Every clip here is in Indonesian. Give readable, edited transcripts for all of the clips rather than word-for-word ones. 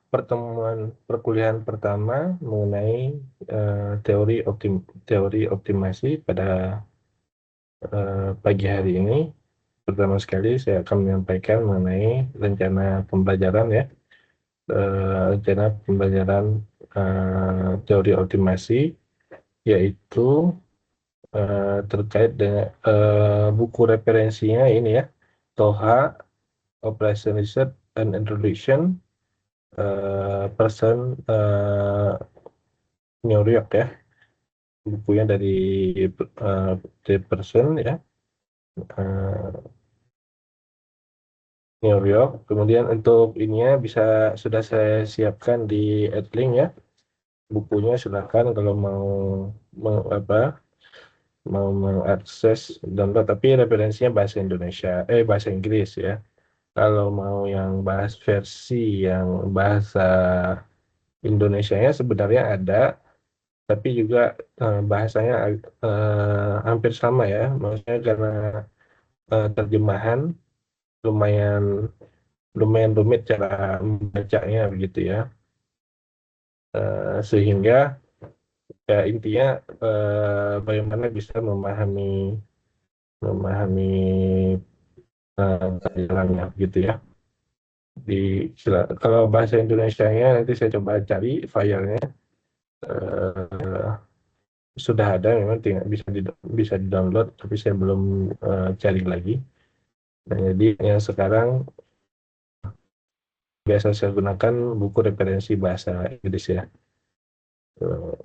pertemuan perkuliahan pertama mengenai teori optimasi pada pagi hari ini. Pertama sekali saya akan menyampaikan mengenai rencana pembelajaran ya, rencana pembelajaran teori optimasi, yaitu terkait dengan buku referensinya ini ya, TOHA, Operation Research and Introduction, person New York ya, bukunya the person ya, uh, New York. Kemudian untuk ininya sudah saya siapkan di Edlink ya, bukunya silakan kalau mau mengakses download, tapi referensinya bahasa Indonesia, bahasa Inggris ya. Kalau mau yang versi yang bahasa Indonesianya sebenarnya ada, tapi juga bahasanya hampir sama ya. Maksudnya karena terjemahan lumayan lumayan rumit cara membacanya begitu ya. Sehingga ya intinya bagaimana bisa memahami memahami jalannya gitu ya. Kalau bahasa Indonesianya nanti saya coba cari filenya. eh, sudah ada memang tinggal bisa di download, tapi saya belum cari lagi. Nah, jadi yang sekarang biasa saya gunakan buku referensi bahasa Inggris ya. Eh,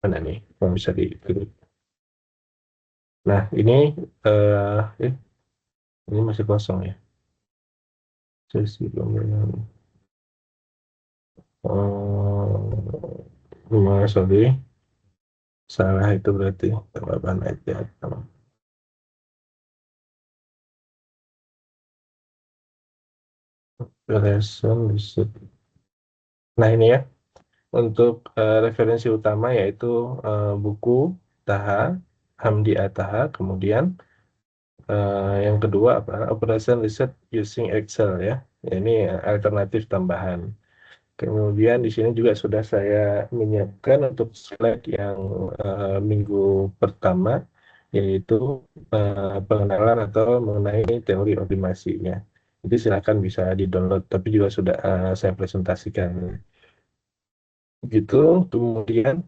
Mana nih? Kalau bisa diklik. Nah, eh, eh, ini masih kosong ya. Sesi pemilihan. Sorry, salah itu berarti tambahan aja. Relation Research. Nah, ini ya. Untuk referensi utama yaitu buku Taha, Hamdi Ataha, kemudian yang kedua apa? Operation Research Using Excel ya. Ini alternatif tambahan. Kemudian di sini juga sudah saya menyiapkan untuk slide yang minggu pertama, yaitu pengenalan atau mengenai teori optimasinya. Jadi silakan bisa di-download, tapi juga sudah saya presentasikan. Gitu. Kemudian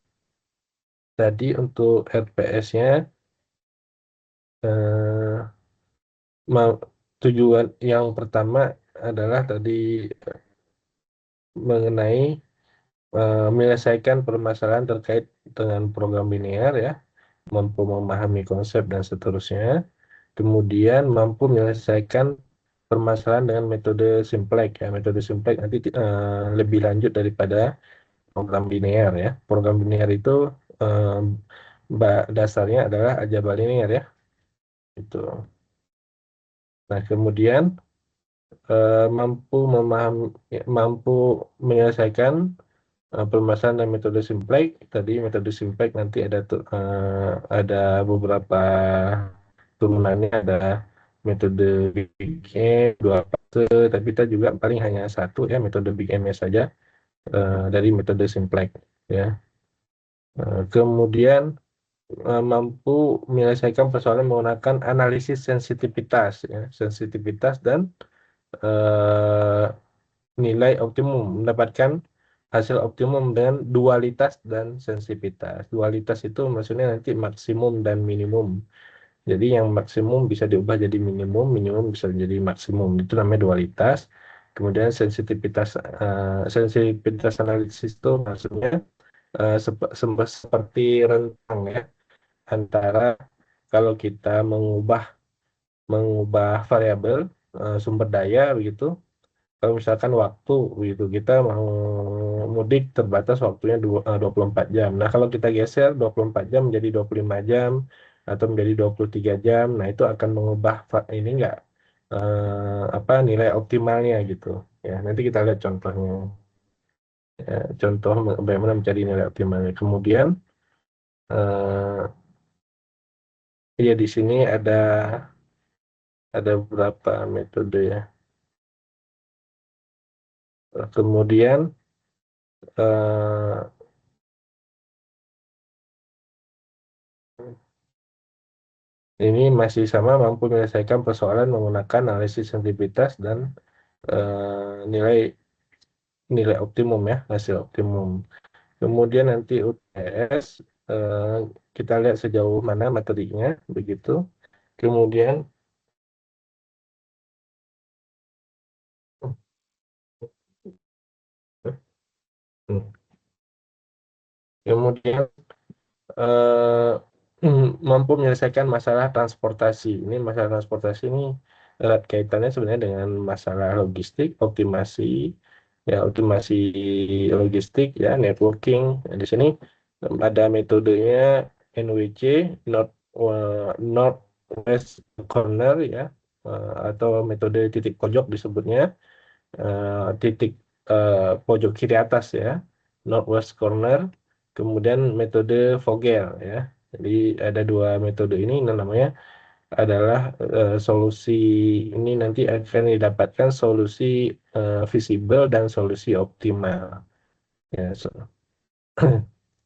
tadi untuk RPS-nya, eh, tujuan yang pertama adalah tadi mengenai menyelesaikan permasalahan terkait dengan program linear ya, mampu memahami konsep dan seterusnya. Kemudian mampu menyelesaikan permasalahan dengan metode simplex ya. Metode simplex nanti lebih lanjut daripada program linear ya. Program linear itu eh, dasarnya adalah aljabar linear ya. Itu. Nah, kemudian mampu menyelesaikan permasalahan dan metode simplex. Tadi metode simplex nanti ada beberapa turunannya, ada metode Big M, dua fase, tapi kita juga paling hanya satu ya, metode Big M saja dari metode simplex ya. Kemudian mampu menyelesaikan persoalan menggunakan analisis sensitivitas ya, sensitivitas dan eh, nilai optimum, mendapatkan hasil optimum dengan dualitas dan sensitivitas. Dualitas itu maksudnya nanti maksimum dan minimum. Jadi yang maksimum bisa diubah jadi minimum, minimum bisa jadi maksimum. Itu namanya dualitas. Kemudian sensitivitas analisis itu maksudnya seperti rentang ya, antara kalau kita mengubah variabel sumber daya begitu. Kalau misalkan waktu gitu, kita mau mudik terbatas waktunya 24 jam. Nah, kalau kita geser 24 jam menjadi 25 jam atau menjadi 23 jam, nah itu akan mengubah ini enggak apa nilai optimalnya gitu. Ya, nanti kita lihat contohnya. Ya, contoh bagaimana mencari nilai optimalnya. Kemudian ya di sini ada beberapa metode ya. Kemudian eh, ini masih sama mampu menyelesaikan persoalan menggunakan analisis sensitivitas dan nilai nilai optimum ya, hasil optimum. Kemudian nanti UTS kita lihat sejauh mana materinya begitu. Kemudian kemudian eh, mampu menyelesaikan masalah transportasi. Ini masalah transportasi ini erat kaitannya sebenarnya dengan masalah logistik, optimasi, ya optimasi logistik, ya networking. Nah, di sini ada metodenya NWC, North West Corner ya, atau metode titik pojok disebutnya, titik pojok kiri atas ya, Northwest Corner. Kemudian metode Vogel ya. Jadi ada dua metode ini namanya adalah solusi ini nanti akan didapatkan solusi visible dan solusi optimal. Ya,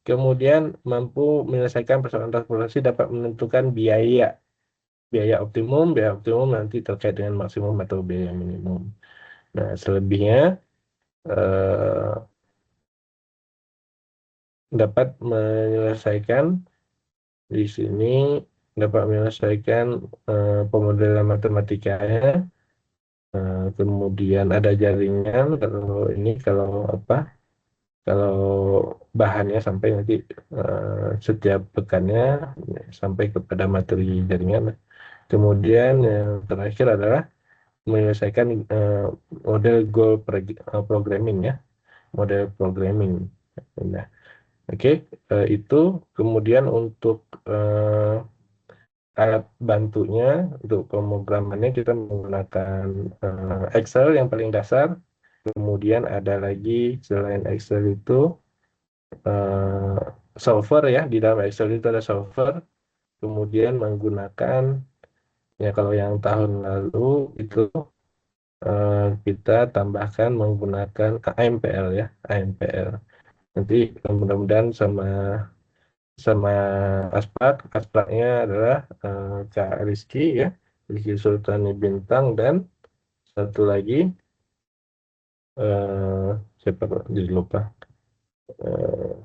kemudian mampu menyelesaikan persoalan transportasi dapat menentukan biaya optimum nanti terkait dengan maksimum atau biaya minimum. Nah, selebihnya eh, dapat menyelesaikan di sini dapat menyelesaikan pemodelan matematikanya, kemudian ada jaringan kalau ini kalau apa kalau bahannya sampai nanti setiap pekannya sampai kepada materi jaringan. Kemudian yang terakhir adalah menyelesaikan model programming ya, model programming. Nah, oke, itu kemudian untuk alat bantunya untuk pemrogramannya kita menggunakan Excel yang paling dasar. Kemudian ada lagi selain Excel itu eh, solver ya, di dalam Excel itu ada solver. Kemudian menggunakan ya kalau yang tahun lalu itu kita tambahkan menggunakan AMPL ya, AMPL. Nanti mudah-mudahan sama sama Aspraknya adalah Kak Rizky ya, Rizky Sultani Bintang, dan satu lagi eh, siapa kok jadi lupa. Eh,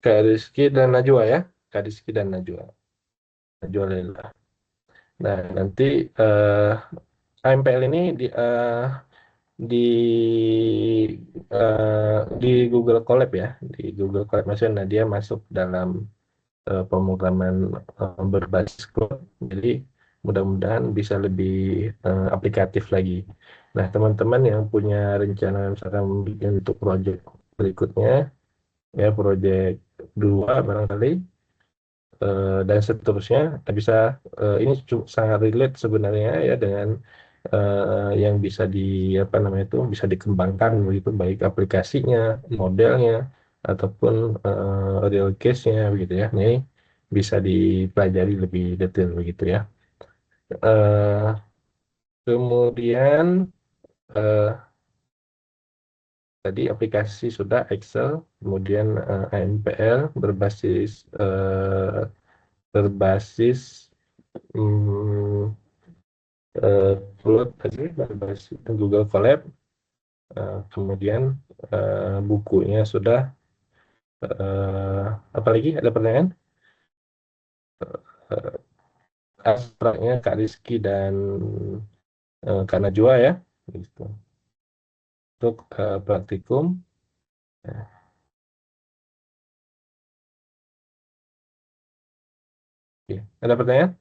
Kak Rizky dan Najwa ya, Kak Rizky dan Najwa, Najwa Lela. Nah, nanti AMPL ini di di Google Colab ya, di Google Colab maksudnya dia masuk dalam pemrograman berbasis cloud. Jadi mudah-mudahan bisa lebih aplikatif lagi. Nah, teman-teman yang punya rencana misalkan bikin untuk proyek berikutnya, ya proyek 2 barangkali, dan seterusnya, bisa ini sangat relate sebenarnya ya dengan yang bisa apa namanya itu bisa dikembangkan begitu, baik aplikasinya, modelnya, ataupun real case-nya begitu ya. Ini bisa dipelajari lebih detail begitu ya. Eh, kemudian eh, tadi aplikasi sudah Excel, kemudian AMPL berbasis berbasis hmm, Cloud tadi berbasis Google Colab. Kemudian bukunya sudah. Apalagi ada pertanyaan? Eh, Abstraknya Kak Rizky dan Kak Najwa ya, gitu. Untuk praktikum. Nah, oke. Ada pertanyaan?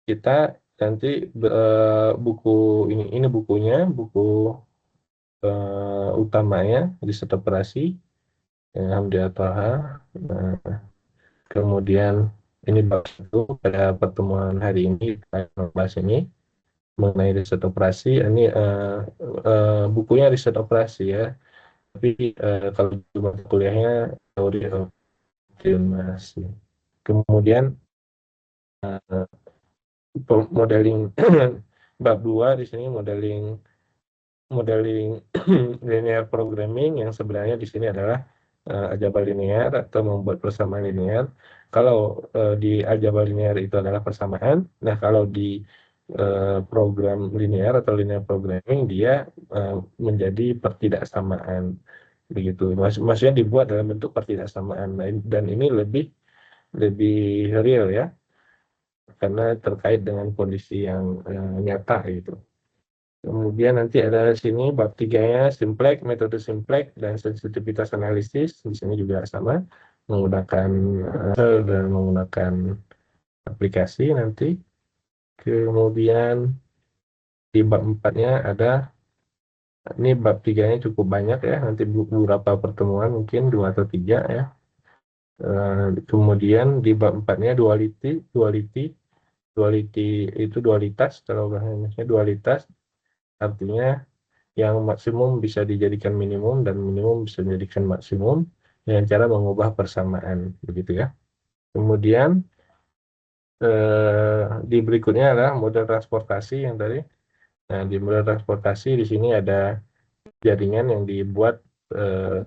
Kita nanti buku ini bukunya, buku utamanya riset operasi yang Hamdi Taha. Nah, kemudian ini baru pada pertemuan hari ini kita membahas ini mengenai riset operasi. Ini bukunya riset operasi ya, tapi kalau di mata kuliahnya teori optimasi. Kemudian modeling bab 2 di sini modeling modeling linear programming yang sebenarnya di sini adalah aljabar linear atau membuat persamaan linear. Kalau di aljabar linear itu adalah persamaan, nah kalau di program linear atau linear programming dia menjadi pertidaksamaan begitu. Maksudnya dibuat dalam bentuk pertidaksamaan. Nah, dan ini lebih lebih real ya, karena terkait dengan kondisi yang nyata gitu. Kemudian nanti ada sini bab 3-nya simplex, metode simplex dan sensitivitas analisis. Di sini juga sama, menggunakan dan menggunakan aplikasi nanti. Kemudian di bab 4-nya ada, ini bab 3-nya cukup banyak ya, nanti beberapa pertemuan mungkin 2 atau 3 ya. Kemudian di bab 4-nya duality, duality itu dualitas, kalau bahasa Indonesia dualitas, artinya yang maksimum bisa dijadikan minimum dan minimum bisa dijadikan maksimum dengan cara mengubah persamaan, begitu ya. Kemudian di berikutnya adalah model transportasi yang tadi. Nah, di model transportasi di sini ada jaringan yang dibuat eh,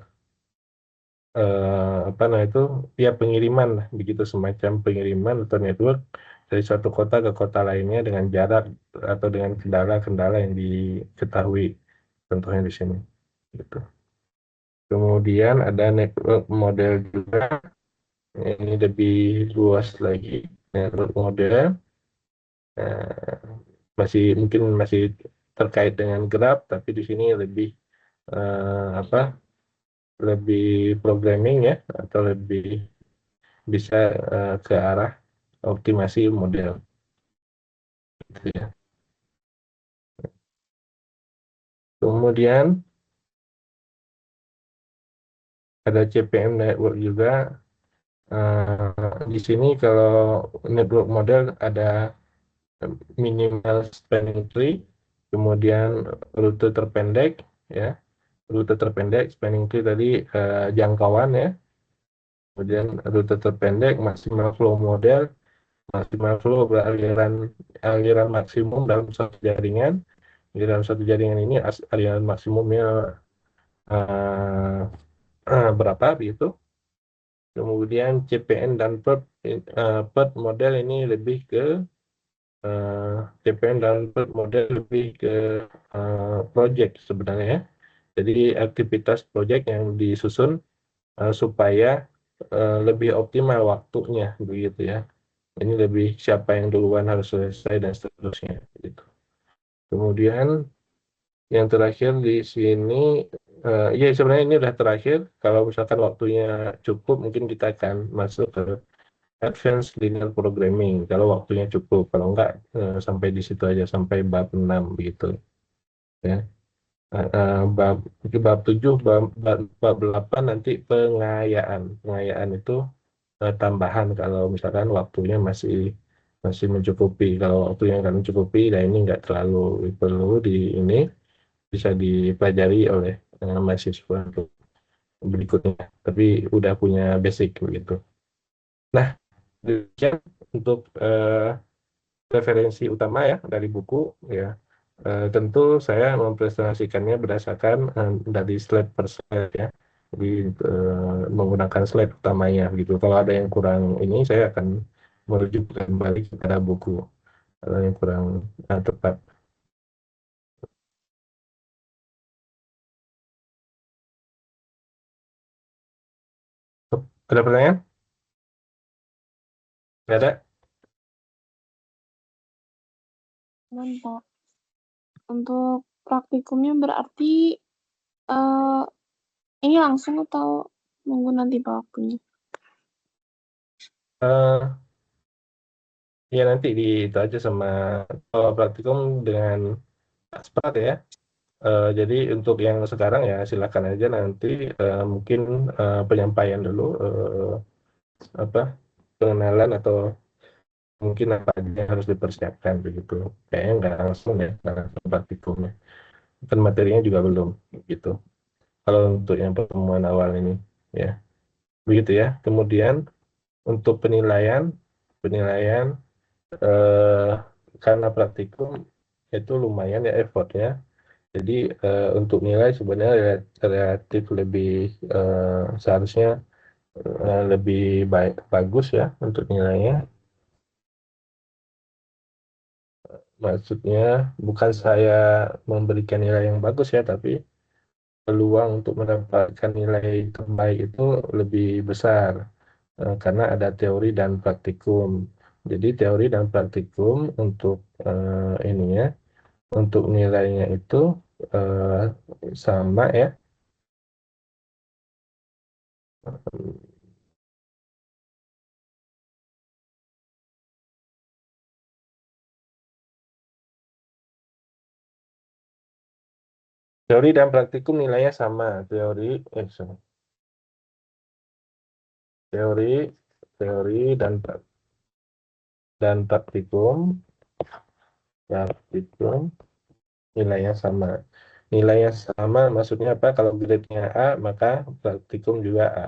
apa nah itu ya pengiriman lah, begitu, semacam pengiriman atau network dari suatu kota ke kota lainnya dengan jarak atau dengan kendala-kendala yang diketahui, contohnya di sini gitu. Kemudian ada network model juga, ini lebih luas lagi. Network model eh, masih mungkin masih terkait dengan graph, tapi di sini lebih apa? Lebih programming ya, atau lebih bisa ke arah optimasi model gitu ya. Kemudian ada CPM network juga. Di sini kalau network model ada minimal spanning tree, kemudian rute terpendek ya, rute terpendek spanning tree tadi jangkauan ya, kemudian rute terpendek maksimal flow model, maksimal flow beraliran aliran maksimum dalam satu jaringan. Di dalam satu jaringan ini aliran maksimumnya uh, berapa gitu. Kemudian CPN dan PERT, PERT model ini lebih ke CPN dan PERT model lebih ke project sebenarnya ya. Jadi aktivitas project yang disusun supaya lebih optimal waktunya begitu ya. Ini lebih siapa yang duluan harus selesai dan seterusnya gitu. Kemudian yang terakhir di sini, ya sebenarnya ini udah terakhir. Kalau misalkan waktunya cukup, mungkin kita akan masuk ke advanced linear programming. Kalau waktunya cukup, kalau enggak sampai di situ aja, sampai bab 6 gitu. Ya. Bab, bab 7, bab 8 nanti pengayaan. Pengayaan itu tambahan kalau misalkan waktunya masih masih mencukupi. Kalau waktunya nggak mencukupi, dan ini nggak terlalu perlu di ini, bisa dipelajari oleh mahasiswa untuk berikutnya. Tapi udah punya basic begitu. Nah, demikian untuk referensi utama ya dari buku ya. Tentu saya mempresentasikannya berdasarkan dari slide per slide ya. Jadi menggunakan slide utamanya gitu. Kalau ada yang kurang ini, saya akan merujuk kembali kepada buku kalau yang kurang tepat. Ada pertanyaan? Nggak ada? Mantap. Untuk praktikumnya berarti eh ini langsung atau nunggu nanti Pak waktunya? Eh, ya nanti di itu aja sama kalau praktikum dengan Aspar ya. Jadi untuk yang sekarang ya silakan aja nanti mungkin penyampaian dulu apa pengenalan atau mungkin apa aja yang harus dipersiapkan begitu. Kayaknya nggak langsung ya karena praktikumnya. Kan materinya juga belum gitu. Kalau untuk yang pertemuan awal ini ya begitu ya. Kemudian untuk penilaian penilaian karena praktikum itu lumayan ya effortnya. Jadi untuk nilai sebenarnya relatif lebih seharusnya lebih bagus ya untuk nilainya. Maksudnya bukan saya memberikan nilai yang bagus ya, tapi peluang untuk mendapatkan nilai terbaik itu lebih besar karena ada teori dan praktikum. Jadi teori dan praktikum untuk ini ya, untuk nilainya itu eh, sama ya. Teori dan praktikum nilainya sama. Sorry. Teori, teori dan praktikum nilainya sama. Nilainya sama maksudnya apa? Kalau grade-nya A, maka praktikum juga A.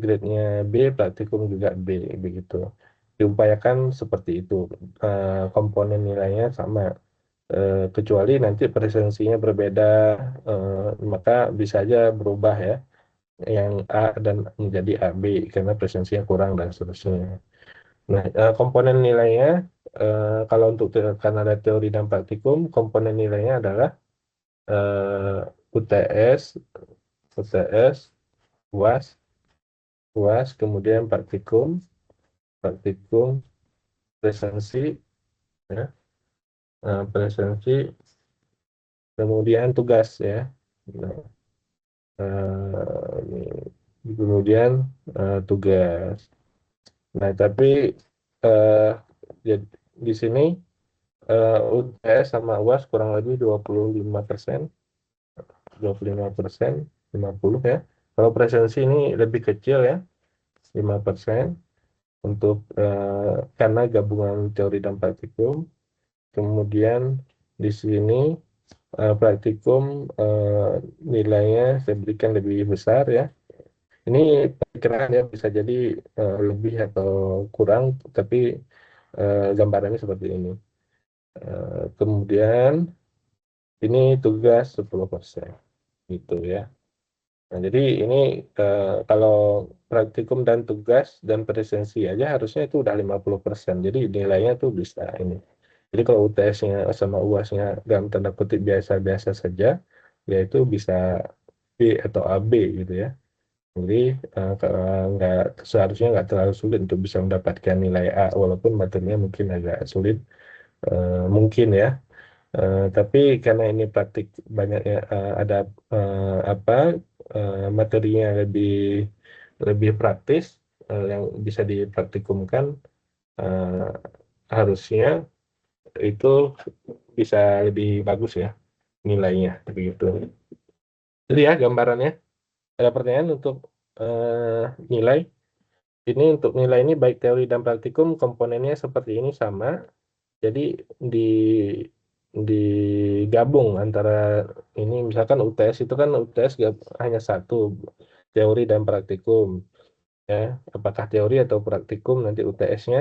Grade-nya B, praktikum juga B, begitu. Diupayakan seperti itu. Komponen nilainya sama. Kecuali nanti presensinya berbeda, maka bisa aja berubah ya. Yang A dan menjadi AB karena presensinya kurang dan seterusnya. Nah, komponen nilainya, kalau untuk karena ada teori dan praktikum, komponen nilainya adalah UTS, UTS, UAS, UAS, kemudian praktikum, presensi, ya, presensi, kemudian tugas ya. Nah, kemudian tugas. Nah, tapi eh, jadi di sini UTS sama UAS kurang lebih 25%, 25%, 50 ya. Kalau presensi ini lebih kecil ya, 5% untuk karena gabungan teori dan praktikum. Kemudian di sini praktikum nilainya saya berikan lebih besar ya. Ini perkiraan ya, bisa jadi lebih atau kurang, tapi gambarannya seperti ini. Kemudian ini tugas 10% gitu ya. Nah, jadi ini kalau praktikum dan tugas dan presensi aja harusnya itu udah 50%. Jadi nilainya tuh bisa ini. Jadi kalau UTS-nya sama UAS-nya dalam tanda kutip biasa-biasa saja, ya itu bisa B atau AB gitu ya. Jadi kalau nggak seharusnya nggak terlalu sulit untuk bisa mendapatkan nilai A, walaupun materinya mungkin agak sulit, mungkin ya. Tapi karena ini praktik banyaknya ada apa materinya lebih lebih praktis yang bisa dipraktikumkan, eh, harusnya itu bisa lebih bagus ya nilainya begitu. Jadi ya gambarannya, ada pertanyaan untuk nilai. Ini untuk nilai ini baik teori dan praktikum komponennya seperti ini sama. Jadi di digabung antara ini, misalkan UTS itu kan UTS hanya satu, teori dan praktikum ya. Apakah teori atau praktikum nanti UTS-nya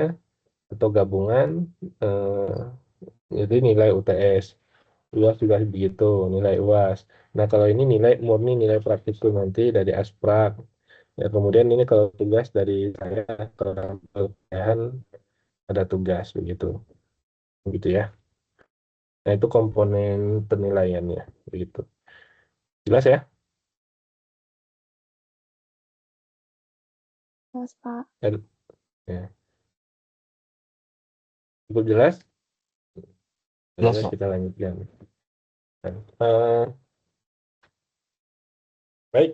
atau gabungan, eh, jadi nilai UTS. UAS juga begitu, nilai UAS. Nah, kalau ini nilai murni nilai praktikum nanti dari Asprak. Ya, kemudian ini kalau tugas dari saya, kalau dalam perkuliahan ada tugas begitu. Begitu ya. Nah, itu komponen penilaiannya begitu. Jelas ya? Jelas, Pak. Ya, ya. Cukup jelas? Jelas, Jelas, Pak. kita lanjutkan. Nah, baik,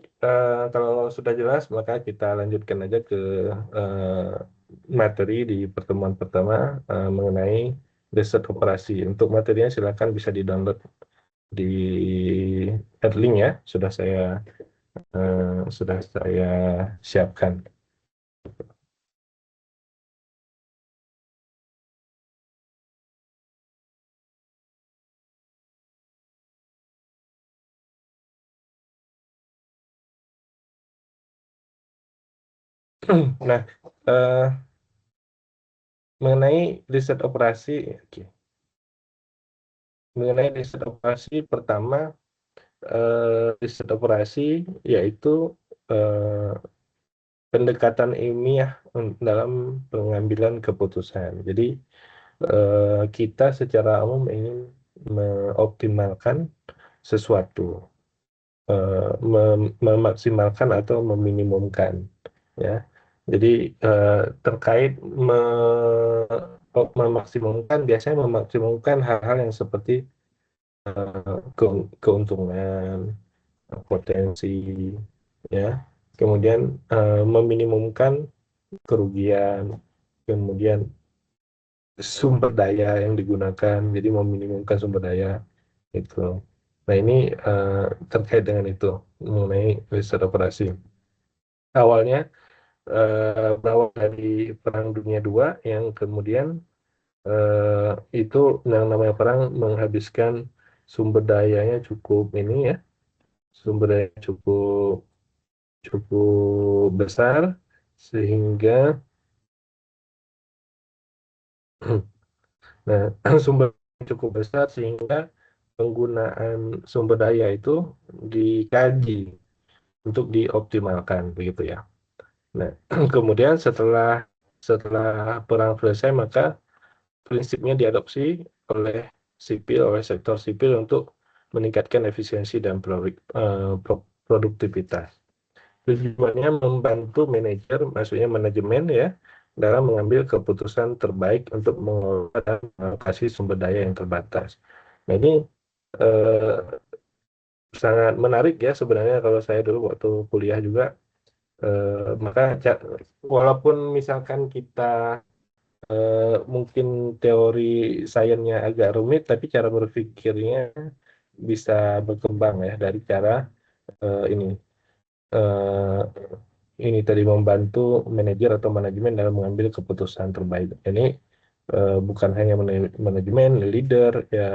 kalau sudah jelas, maka kita lanjutkan aja ke materi di pertemuan pertama mengenai riset operasi. Untuk materinya silakan bisa di-download di link ya, sudah saya siapkan. Nah, eh, mengenai riset operasi, oke. mengenai riset operasi pertama, riset operasi yaitu pendekatan ilmiah dalam pengambilan keputusan. Jadi kita secara umum ingin mengoptimalkan sesuatu, memaksimalkan atau meminimumkan, ya. Jadi terkait memaksimumkan, biasanya memaksimumkan hal-hal yang seperti keuntungan, potensi, ya. Kemudian meminimumkan kerugian, kemudian sumber daya yang digunakan, jadi meminimumkan sumber daya itu. Nah, ini terkait dengan itu mengenai riset operasi. Awalnya berawal dari Perang Dunia II yang kemudian itu yang namanya perang menghabiskan sumber dayanya cukup ini, ya, sumber daya cukup cukup besar sehingga nah sumber cukup besar sehingga penggunaan sumber daya itu dikaji untuk dioptimalkan, begitu ya. Nah, kemudian setelah setelah perang selesai, maka prinsipnya diadopsi oleh oleh sektor sipil untuk meningkatkan efisiensi dan produktivitas. Tujuannya membantu manajer, maksudnya manajemen, ya, dalam mengambil keputusan terbaik untuk mengelola dan mengalokasi sumber daya yang terbatas. Nah, ini eh, sangat menarik ya sebenarnya. Kalau saya dulu waktu kuliah juga, maka walaupun misalkan kita mungkin teori sainsnya agak rumit, tapi cara berpikirnya bisa berkembang ya dari cara ini eh, ini tadi membantu manajer atau manajemen dalam mengambil keputusan terbaik. Ini bukan hanya manajemen, leader, ya,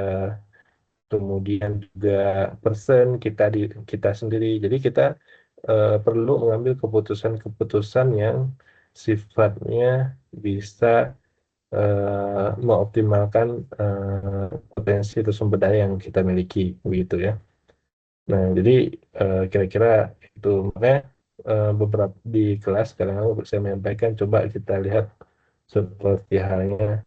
kemudian juga person kita sendiri. Jadi kita perlu mengambil keputusan-keputusan yang sifatnya bisa mengoptimalkan potensi atau sumber daya yang kita miliki, begitu ya. Nah, jadi kira-kira itu, makanya beberapa di kelas kadang saya menyampaikan, coba kita lihat seperti halnya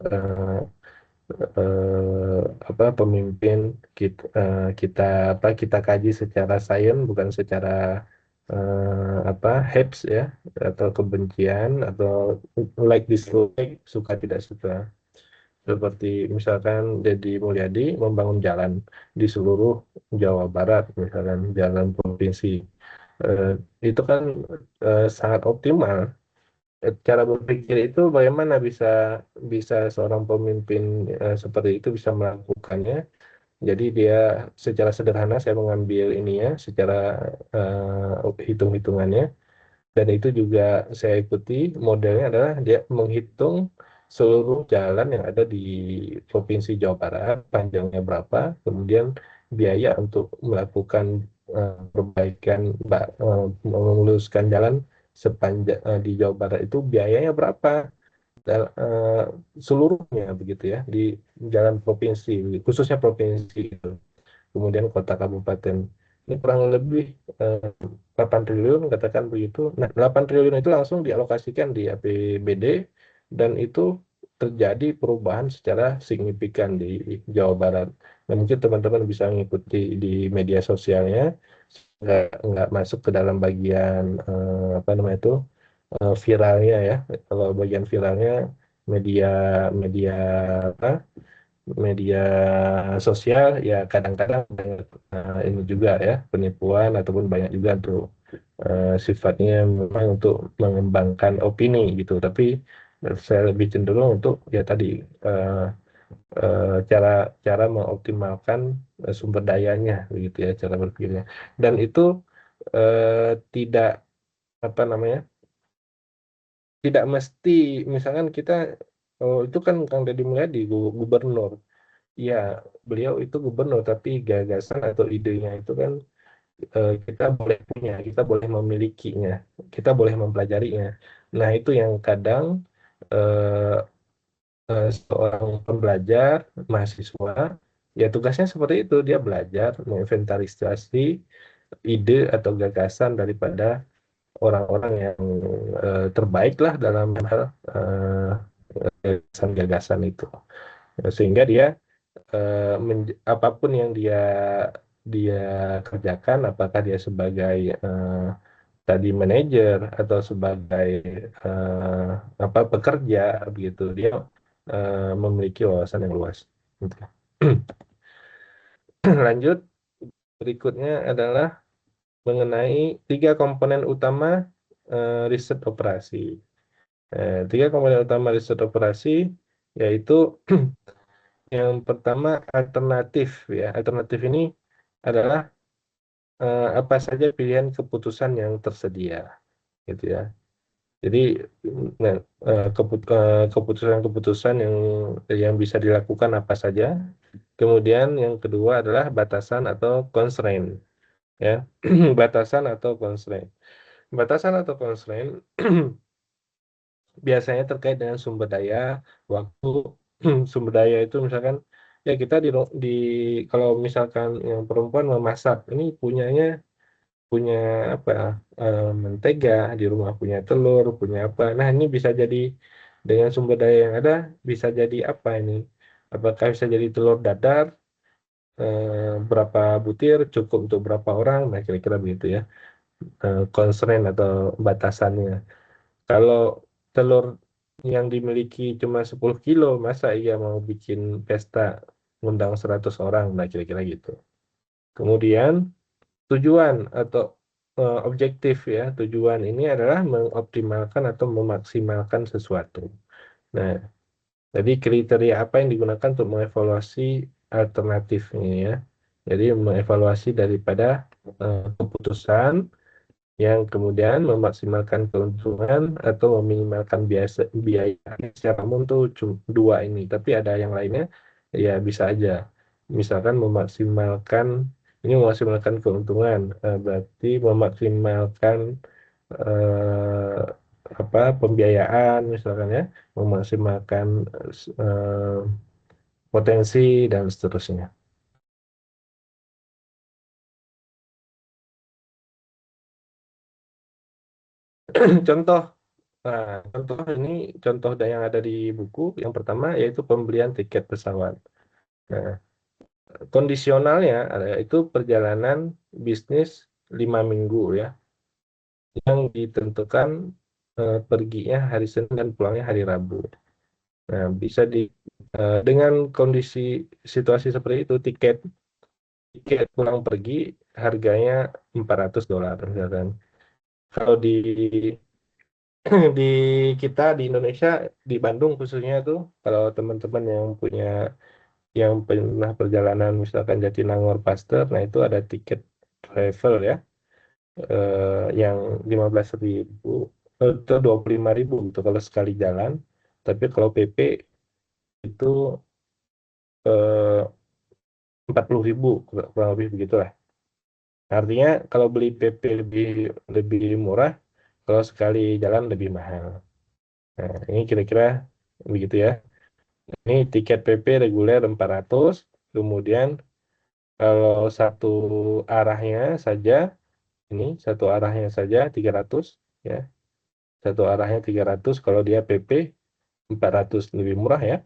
apa pemimpin kita apa kita kaji secara sains, bukan secara apa hates, ya, atau kebencian atau like dislike, suka tidak suka. Seperti misalkan Deddy Mulyadi membangun jalan di seluruh Jawa Barat, misalkan jalan provinsi. Eh, itu kan sangat optimal. Cara berpikir itu bagaimana bisa bisa seorang pemimpin seperti itu bisa melakukannya. Jadi dia secara sederhana saya mengambil ini ya, secara hitung-hitungannya. Dan itu juga saya ikuti modelnya adalah dia menghitung seluruh jalan yang ada di Provinsi Jawa Barat, panjangnya berapa, kemudian biaya untuk melakukan perbaikan, meluluskan jalan sepanjang di Jawa Barat itu biayanya berapa, eh, seluruhnya, begitu ya, di jalan provinsi, khususnya provinsi itu, kemudian kota kabupaten. Ini kurang lebih eh, 8 triliun, katakan begitu. Nah, 8 triliun itu langsung dialokasikan di APBD, dan itu terjadi perubahan secara signifikan di Jawa Barat. Nah, mungkin teman-teman bisa mengikuti di media sosialnya, nggak masuk ke dalam bagian apa namanya itu viralnya, ya. Kalau bagian viralnya media media apa media sosial, ya, kadang-kadang banyak ini juga ya, penipuan ataupun banyak juga tuh sifatnya memang untuk mengembangkan opini gitu, tapi saya lebih cenderung untuk ya tadi eh, cara cara mengoptimalkan sumber dayanya, begitu ya, cara berpikirnya. Dan itu tidak apa namanya tidak mesti misalkan kita, oh, itu kan Kang Deddy Mulyadi gubernur. Ya, beliau itu gubernur, tapi gagasan atau idenya itu kan kita boleh punya, kita boleh memilikinya, kita boleh mempelajarinya. Nah, itu yang kadang eh, seorang pembelajar, mahasiswa ya tugasnya seperti itu, dia belajar menginventarisasi ide atau gagasan daripada orang-orang yang terbaik lah dalam hal gagasan-gagasan itu. Sehingga dia apapun yang dia dia kerjakan, apakah dia sebagai tadi manajer atau sebagai eh, apa pekerja begitu, dia memiliki wawasan yang luas. Gitu. Lanjut, berikutnya adalah mengenai 3 komponen utama riset operasi. Tiga komponen utama riset operasi yaitu yang pertama alternatif ya. Alternatif ini adalah apa saja pilihan keputusan yang tersedia, gitu ya. Jadi nah, keputusan-keputusan yang bisa dilakukan apa saja. Kemudian yang kedua adalah batasan atau constraint, ya. Batasan atau constraint. Batasan atau constraint biasanya terkait dengan sumber daya, waktu. Sumber daya itu misalkan ya kita di kalau misalkan yang perempuan memasak, ini punya apa mentega di rumah, punya telur, punya apa. Nah, ini bisa jadi dengan sumber daya yang ada bisa jadi apa ini? Apakah bisa jadi telur dadar berapa butir cukup untuk berapa orang? Nah, kira-kira begitu ya. Constraint atau batasannya. Kalau telur yang dimiliki cuma 10 kilo, masa iya mau bikin pesta ngundang 100 orang? Nah, kira-kira gitu. Kemudian tujuan atau objektif ya, tujuan ini adalah mengoptimalkan atau memaksimalkan sesuatu. Nah, jadi kriteria apa yang digunakan untuk mengevaluasi alternatifnya ya. Jadi mengevaluasi daripada keputusan yang kemudian memaksimalkan keuntungan atau meminimalkan biaya. Secara umum tuh cuma dua ini, tapi ada yang lainnya ya bisa aja. Misalkan ini memaksimalkan keuntungan, berarti memaksimalkan eh, apa pembiayaan misalkan ya, memaksimalkan eh, potensi dan seterusnya. Contoh. Nah, contoh yang ada di buku yang pertama yaitu pembelian tiket pesawat. Nah, kondisionalnya itu perjalanan bisnis 5 minggu ya, yang ditentukan perginya hari Senin dan pulangnya hari Rabu. Nah, bisa dengan kondisi situasi seperti itu, tiket tiket pulang pergi harganya $400 misalkan. Kalau di kita di Indonesia, di Bandung khususnya tuh, kalau teman-teman yang pernah perjalanan misalkan Jatinangor Paster, nah itu ada tiket travel ya, yang 15.000 atau 25.000 gitu kalau sekali jalan. Tapi kalau PP itu 40.000 kurang lebih begitulah. Artinya kalau beli PP lebih lebih murah, kalau sekali jalan lebih mahal. Nah, ini kira-kira begitu ya. Ini tiket PP reguler 400, kemudian kalau satu arahnya saja 300 ya. Satu arahnya 300 kalau dia PP 400 lebih murah ya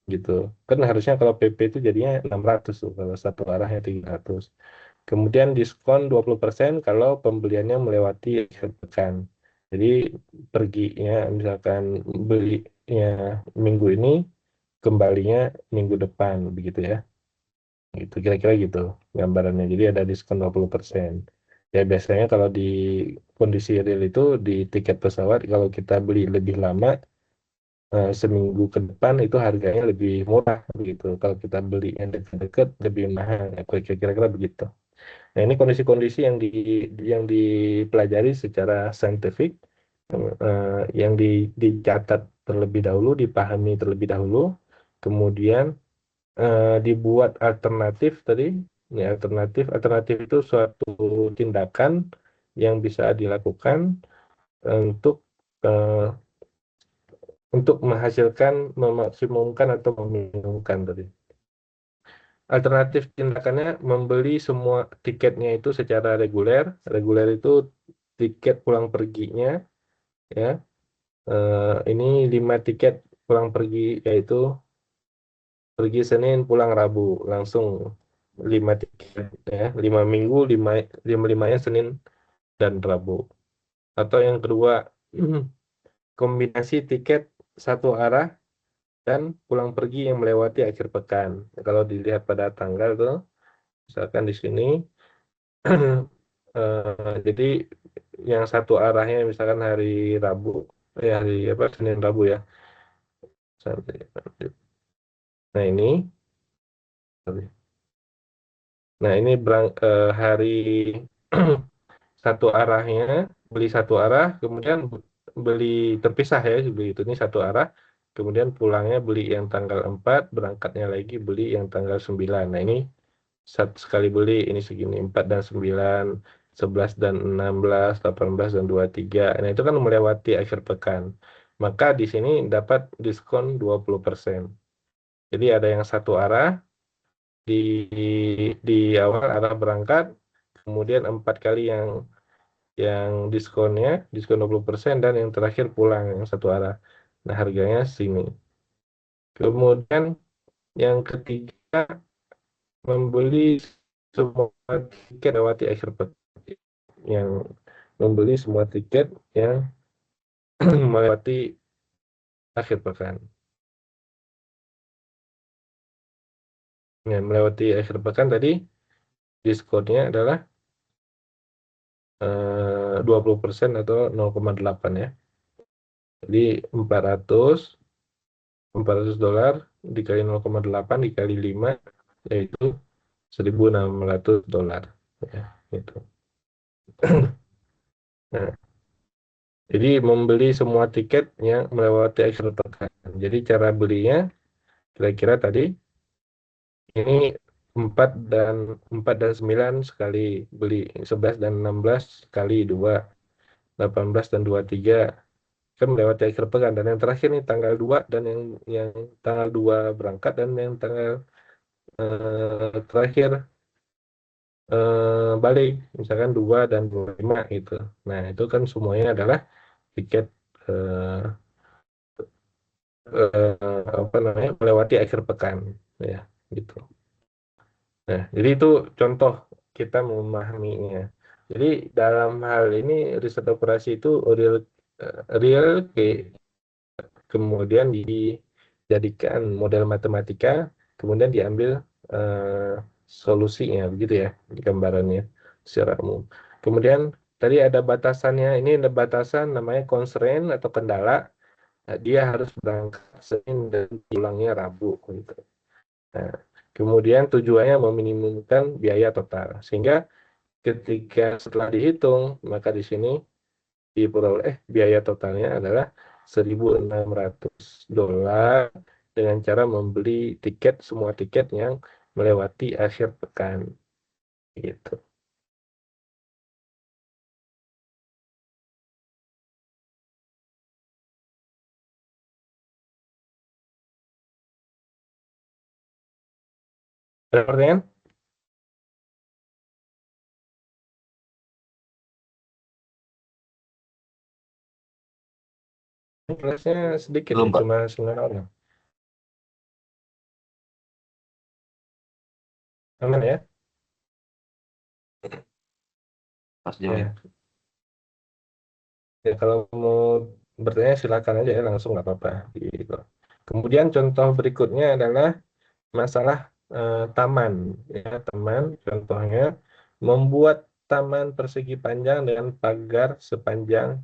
gitu. Kan harusnya kalau PP itu jadinya 600 tuh kalau satu arahnya 300. Kemudian diskon 20% kalau pembeliannya melewati akhir pekan. Jadi perginya misalkan belinya minggu ini, kembalinya minggu depan begitu ya. Gitu kira-kira gitu gambarannya. Jadi ada diskon 20%. Ya biasanya kalau di kondisi real itu di tiket pesawat kalau kita beli lebih lama, seminggu ke depan itu harganya lebih murah begitu. Kalau kita beli yang dekat-dekat lebih mahal. Ya, kira-kira begitu. Nah, ini kondisi-kondisi yang dipelajari secara saintifik, yang dicatat terlebih dahulu, dipahami terlebih dahulu, kemudian dibuat alternatif tadi. Ya, alternatif itu suatu tindakan yang bisa dilakukan untuk eh, untuk menghasilkan, memaksimumkan atau meminimumkan tadi. alternatif tindakannya membeli semua tiketnya itu secara reguler. Reguler itu tiket pulang perginya, ya. Ini 5 tiket pulang pergi, yaitu pergi Senin pulang Rabu, langsung 5 tiket, ya. 5 minggu, 5-5-nya Senin dan Rabu. Atau yang kedua, kombinasi tiket satu arah dan pulang pergi yang melewati akhir pekan. Kalau dilihat pada tanggal tuh, misalkan di sini, jadi yang satu arahnya misalkan hari Rabu, hari apa, Senin Rabu, ya. Nah ini, hari satu arahnya, beli satu arah, kemudian beli terpisah, ya, beli itu ini satu arah, kemudian pulangnya beli yang tanggal 4, berangkatnya lagi beli yang tanggal 9. Nah ini sekali beli ini segini, 4 dan 9, 11 dan 16, 18 dan 23. Nah itu kan melewati akhir pekan. Maka di sini dapat diskon 20%. Jadi ada yang satu arah di di awal arah berangkat, kemudian 4 kali yang diskonnya, diskon 20%, dan yang terakhir pulang yang satu arah. Nah, harganya sini. Kemudian yang ketiga, membeli semua tiket lewati akhir pekan. Yang membeli semua tiket yang melewati akhir pekan. Ya, melewati akhir pekan tadi diskonnya adalah 20% atau 0,8, ya. Jadi 400 dolar dikali 0,8 dikali 5, yaitu 1.600 dolar, ya, gitu. Nah, jadi membeli semua tiket yang melewati akhir pekan. Jadi cara belinya kira-kira tadi ini 4 dan 9 sekali beli, 11 dan 16 kali 2, 18 dan 23 kan melewati akhir pekan, dan yang terakhir nih tanggal 2, dan yang tanggal 2 berangkat, dan yang tanggal terakhir balik, misalkan 2 dan 25 gitu. Nah, itu kan semuanya adalah tiket eh, apa namanya, melewati akhir pekan, ya, gitu. Nah, jadi itu contoh kita memahaminya. Jadi dalam hal ini riset operasi itu real kemudian dijadikan model matematika, kemudian diambil eh, solusinya, begitu ya, di gambarannya secara umum. Kemudian tadi ada batasannya, ini ada batasan namanya constraint atau kendala. Nah, dia harus berangkat Senin dan pulangnya Rabu, gitu. Nah, kemudian tujuannya meminimumkan biaya total, sehingga ketika setelah dihitung, maka di sini diperoleh biaya totalnya adalah 1.600 dolar dengan cara membeli semua tiket yang melewati akhir pekan, gitu. Ada pertanyaan? Kelasnya sedikit Belum, ya, Pak. cuma 9 orang. Aman ya? Pas jauh ini. Ya. Ya, kalau mau bertanya silakan aja ya, langsung nggak apa-apa, gitu. Kemudian contoh berikutnya adalah masalah taman, ya, taman. Contohnya membuat taman persegi panjang dengan pagar sepanjang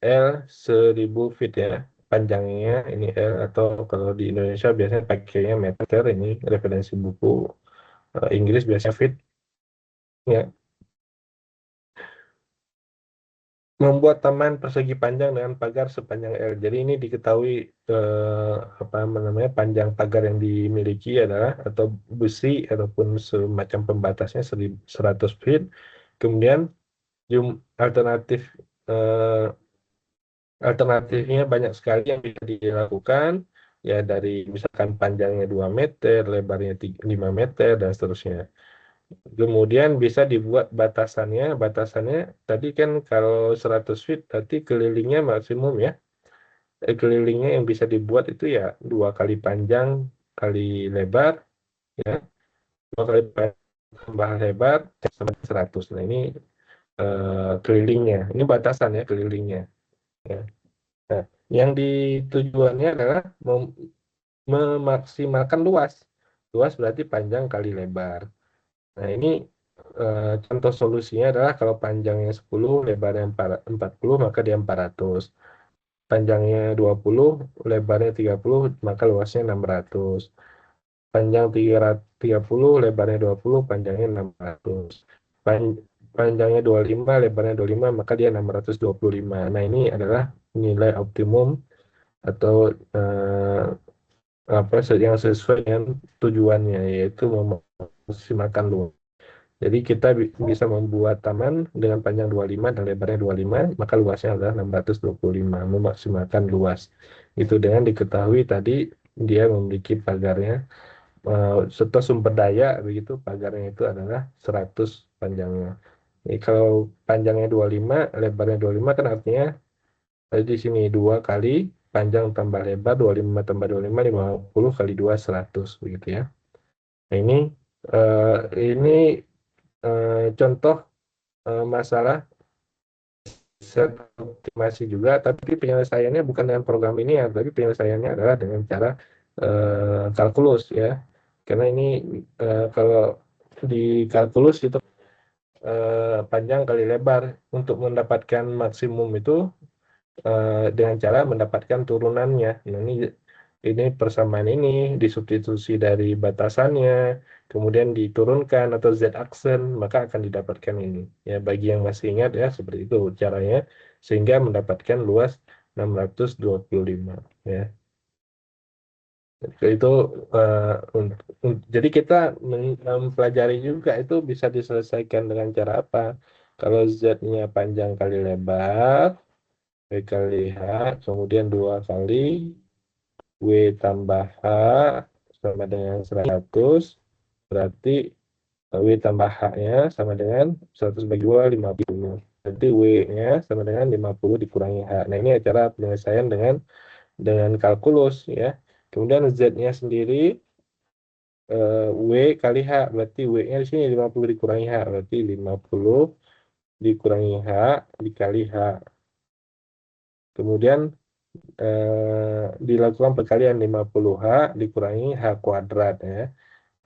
L 1.000 feet, ya. Panjangnya ini L, atau kalau di Indonesia biasanya pakainya meter, ini referensi buku Inggris biasanya feet, ya. Membuat taman persegi panjang dengan pagar sepanjang L. Jadi ini diketahui apa namanya, panjang pagar yang dimiliki adalah, atau besi ataupun semacam pembatasnya 100 feet. Kemudian alternatif alternatifnya banyak sekali yang bisa dilakukan, ya dari misalkan panjangnya 2 meter, lebarnya 5 meter, dan seterusnya. Kemudian bisa dibuat batasannya tadi kan kalau 100 feet berarti kelilingnya maksimum ya. Kelilingnya yang bisa dibuat itu ya 2 kali panjang kali lebar, ya 2 kali tambah lebar sama 100. Nah ini kelilingnya, ini batasan ya kelilingnya. Ya. Nah, yang ditujuannya adalah memaksimalkan luas. Luas berarti panjang kali lebar. Nah, ini contoh solusinya adalah kalau panjangnya 10, lebarnya 40, maka dia 400. Panjangnya 20, lebarnya 30, maka luasnya 600. Panjang 30, lebarnya 20, panjangnya 600. Panjangnya 25, lebarnya 25, maka dia 625. Nah, ini adalah nilai optimum atau yang sesuai dengan tujuannya, yaitu memaksimalkan luas. Jadi kita bisa membuat taman dengan panjang 25 dan lebarnya 25, maka luasnya adalah 625, memaksimalkan luas. Itu dengan diketahui tadi dia memiliki pagarnya, serta sumber daya, begitu pagarnya itu adalah 100 panjangnya. Jadi kalau panjangnya 25, lebarnya 25 kan artinya di sini 2 kali panjang tambah lebar, 25 tambah 25, 50 kali 2, 100, begitu ya. Nah, ini contoh masalah set optimasi juga, tapi penyelesaiannya bukan dengan program ini ya, tapi penyelesaiannya adalah dengan cara kalkulus ya. Karena ini kalau di kalkulus itu panjang kali lebar, untuk mendapatkan maksimum itu dengan cara mendapatkan turunannya. Nah, ini persamaan ini disubstitusi dari batasannya, kemudian diturunkan atau z-aksen, maka akan didapatkan ini. Ya, bagi yang masih ingat ya, seperti itu caranya, sehingga mendapatkan luas 625. Ya. Itu jadi kita mempelajari juga itu bisa diselesaikan dengan cara apa. Kalau z-nya panjang kali lebar, W kali H, kemudian 2 kali W tambah H sama dengan 100, berarti W tambah H-nya sama dengan 100 bagi 2, 50. Berarti W-nya sama dengan 50 dikurangi H. Nah, ini cara penyelesaian dengan kalkulus ya. Kemudian Z-nya sendiri W kali H, berarti W-nya di sini 50 dikurangi H, berarti 50 dikurangi H dikali H. Kemudian dilakukan perkalian 50H dikurangi H kuadrat ya.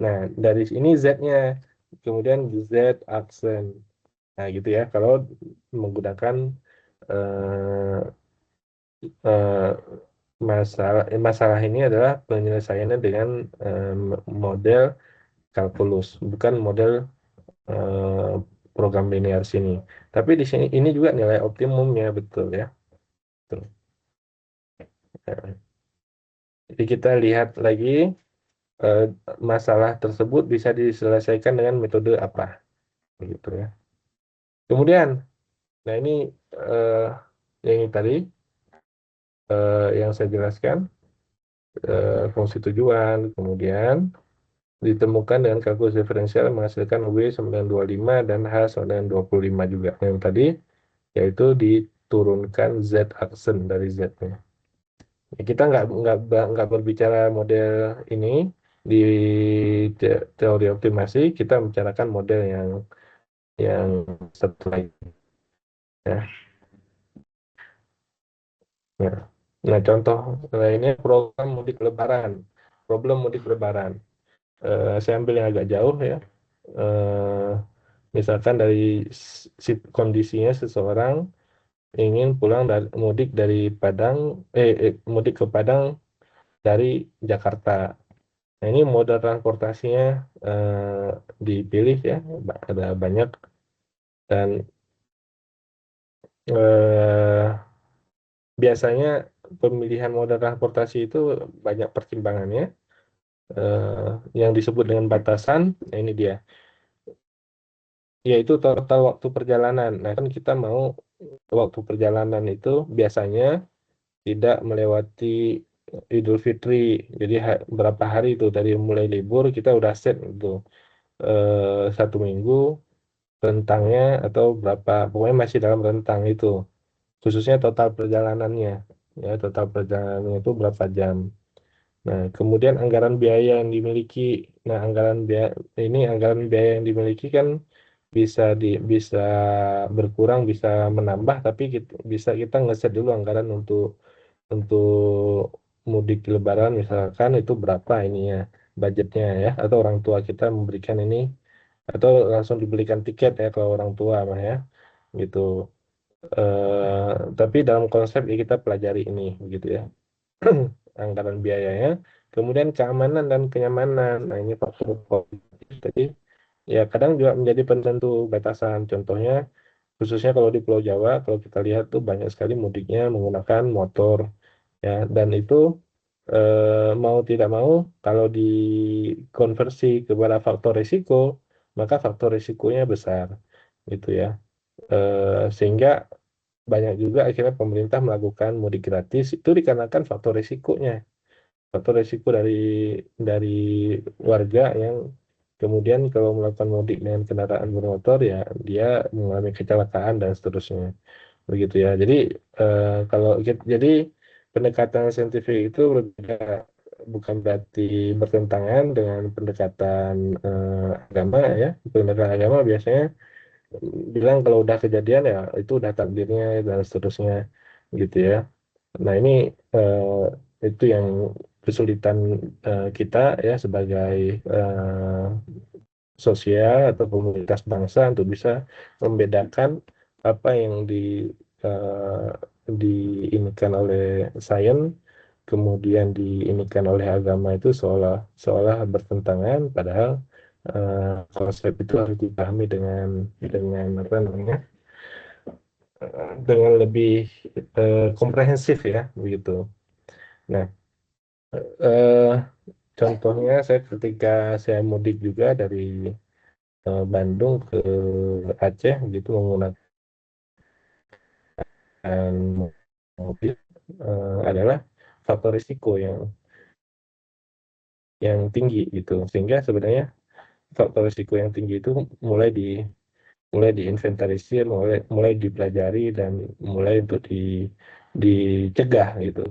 Nah, dari sini Z-nya, kemudian Z aksen. Nah, gitu ya, kalau menggunakan eh, eh, masalah ini adalah penyelesaiannya dengan model kalkulus, bukan model eh, program linear sini. Tapi di sini ini juga nilai optimumnya, betul ya. Betul. Nah, jadi kita lihat lagi masalah tersebut bisa diselesaikan dengan metode apa, begitu ya. Kemudian, nah ini yang ini tadi yang saya jelaskan, fungsi tujuan, kemudian ditemukan dengan kalkulus diferensial menghasilkan W sama dengan 25 dan H sama dengan 25 juga. Yang tadi yaitu diturunkan Z aksen dari Z-nya. Ya, kita nggak berbicara model ini di teori optimasi, kita membicarakan model yang satu lagi ya. Ya. Nah, contoh lainnya program mudik lebaran. Problem mudik lebaran. Saya ambil yang agak jauh ya. Misalkan dari kondisinya seseorang ingin pulang mudik dari Padang, mudik ke Padang dari Jakarta. Nah, ini moda transportasinya dipilih ya, ada banyak, dan biasanya pemilihan moda transportasi itu banyak pertimbangannya, yang disebut dengan batasan. Nah, ini dia, yaitu total waktu perjalanan. Nah, kan kita mau waktu perjalanan itu biasanya tidak melewati Idul Fitri. Jadi berapa hari itu dari mulai libur kita udah set itu 1 minggu rentangnya atau berapa, pokoknya masih dalam rentang itu. Khususnya total perjalanannya, ya total perjalanannya itu berapa jam. Nah, kemudian anggaran biaya yang dimiliki. Nah, anggaran biaya yang dimiliki kan bisa berkurang, bisa menambah, tapi bisa kita ngeset dulu anggaran untuk mudik Lebaran misalkan itu berapa ininya budgetnya ya, atau orang tua kita memberikan ini atau langsung dibelikan tiket ya kalau orang tua mah ya gitu. Tapi dalam konsep ya kita pelajari ini begitu ya. Anggaran biayanya, kemudian keamanan dan kenyamanan. Nah, ini faktor kualitatif tadi ya kadang juga menjadi penentu batasan. Contohnya khususnya kalau di Pulau Jawa, kalau kita lihat tuh banyak sekali mudiknya menggunakan motor ya, dan itu mau tidak mau kalau dikonversi kepada faktor risiko, maka faktor risikonya besar gitu ya. Sehingga banyak juga akhirnya pemerintah melakukan mudik gratis itu dikarenakan faktor risikonya, faktor risiko dari warga yang kemudian kalau melakukan mudik dengan kendaraan bermotor ya dia mengalami kecelakaan dan seterusnya begitu ya. Jadi jadi pendekatan saintifik itu berbeda, bukan berarti bertentangan dengan pendekatan agama ya. Pendekatan agama biasanya bilang kalau udah kejadian ya itu udah takdirnya dan seterusnya gitu ya. Nah, ini itu yang kesulitan kita ya sebagai eh, sosial atau komunitas bangsa untuk bisa membedakan apa yang eh, diinikan oleh sains, kemudian diinikan oleh agama itu seolah seolah bertentangan, padahal konsep itu harus dipahami dengan apa namanya dengan lebih komprehensif ya begitu. Nah, eh, contohnya saya ketika saya mudik juga dari Bandung ke Aceh gitu menggunakan mobil adalah faktor risiko yang tinggi gitu. Sehingga sebenarnya faktor risiko yang tinggi itu mulai diinventarisir, mulai dipelajari dan mulai untuk dicegah gitu.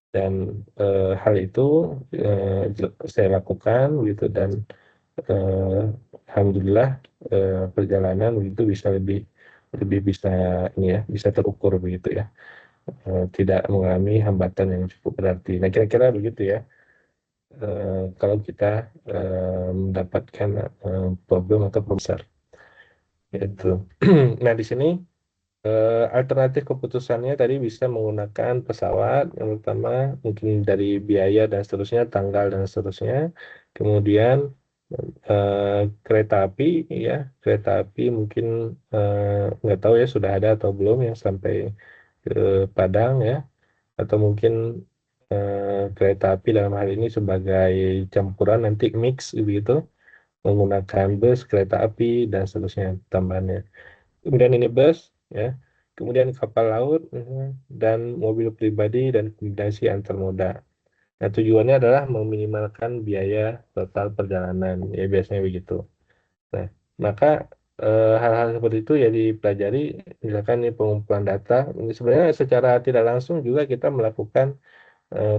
Dan hal itu saya lakukan gitu, dan alhamdulillah perjalanan itu bisa lebih lebih bisa ini ya bisa terukur begitu ya. Tidak mengalami hambatan yang cukup berarti. Nah, kira-kira begitu ya. Kalau kita mendapatkan problem atau besar itu. Nah, di sini alternatif keputusannya tadi bisa menggunakan pesawat yang pertama, mungkin dari biaya dan seterusnya, tanggal dan seterusnya. Kemudian kereta api ya, kereta api mungkin nggak tahu ya sudah ada atau belum yang sampai ke Padang ya, atau mungkin kereta api dalam hal ini sebagai campuran nanti mix begitu, menggunakan bus, kereta api dan seterusnya tambahannya. Kemudian ini bus ya, kemudian kapal laut dan mobil pribadi dan kombinasi antar moda. Nah, tujuannya adalah meminimalkan biaya total perjalanan ya, biasanya begitu. Nah, maka hal-hal seperti itu ya dipelajari, misalkan ini pengumpulan data. Ini sebenarnya secara tidak langsung juga kita melakukan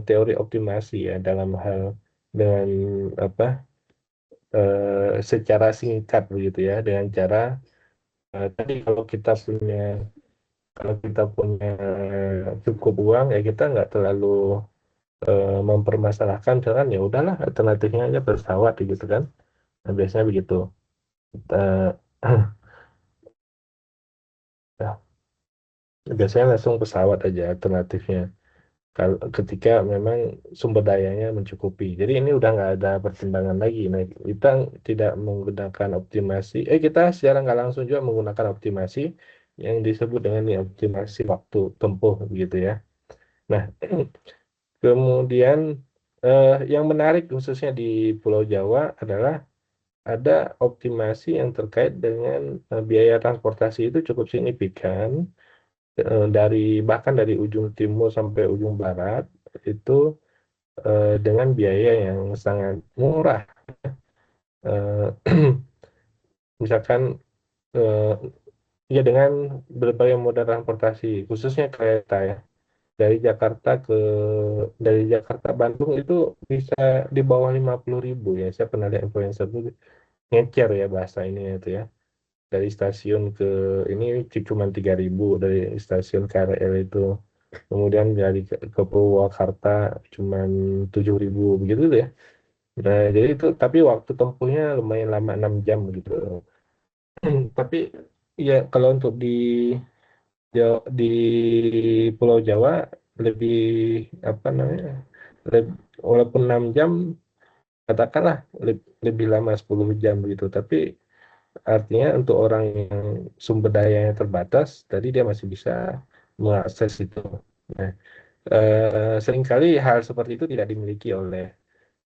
teori optimasi ya dalam hal dengan apa secara singkat begitu ya, dengan cara tadi kalau kita punya cukup uang ya kita nggak terlalu mempermasalahkan, misalkan ya udahlah alternatifnya aja pesawat gitu kan. Nah, biasanya begitu. Kita ya, biasanya langsung pesawat aja alternatifnya. Kalau ketika memang sumber dayanya mencukupi. Jadi ini udah nggak ada pertimbangan lagi. Nah, kita tidak menggunakan optimasi. Kita secara nggak langsung juga menggunakan optimasi yang disebut dengan ini, optimasi waktu tempuh begitu ya. Nah, kemudian yang menarik khususnya di Pulau Jawa adalah ada optimasi yang terkait dengan biaya transportasi itu cukup signifikan, bahkan dari ujung timur sampai ujung barat. itu dengan biaya yang sangat murah. Misalkan ya dengan berbagai moda transportasi, khususnya kereta ya. Dari Jakarta ke dari Jakarta Bandung itu bisa di bawah 50.000 ya. Saya pernah lihat influencer itu ngecer ya bahasa ini itu ya. Dari stasiun ke ini cuma 3.000 dari stasiun KRL itu. Kemudian dari ke Purwakarta cuma 7.000 begitu ya. Nah, jadi itu tapi waktu tempuhnya lumayan lama 6 jam gitu. Tapi ya kalau untuk di Pulau Jawa lebih apa namanya? Walaupun 6 jam katakanlah lebih lama 10 jam gitu, tapi artinya untuk orang yang sumber dayanya terbatas, tadi dia masih bisa mengakses itu. Nah, seringkali hal seperti itu tidak dimiliki oleh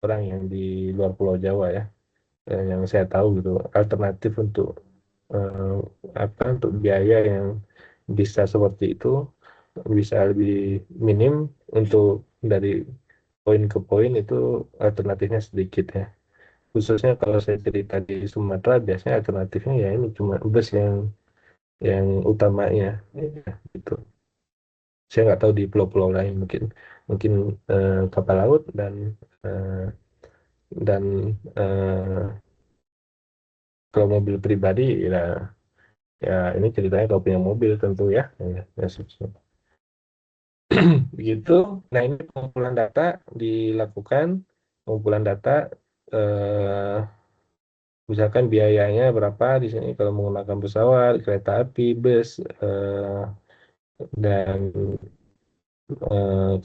orang yang di luar Pulau Jawa ya. Yang saya tahu gitu, alternatif untuk eh, apa untuk biaya yang bisa seperti itu bisa lebih minim untuk dari poin ke poin itu alternatifnya sedikit ya. Khususnya kalau saya cerita di Sumatera biasanya alternatifnya ya ini cuma bus yang utamanya ya, gitu. Saya nggak tahu di pulau-pulau lain mungkin mungkin kapal laut eh, dan kalau mobil pribadi ya ini ceritanya kalau punya mobil tentu ya ya, begitu. Nah ini pengumpulan data dilakukan pengumpulan data eh, misalkan biayanya berapa di sini kalau menggunakan pesawat, kereta api, bus dan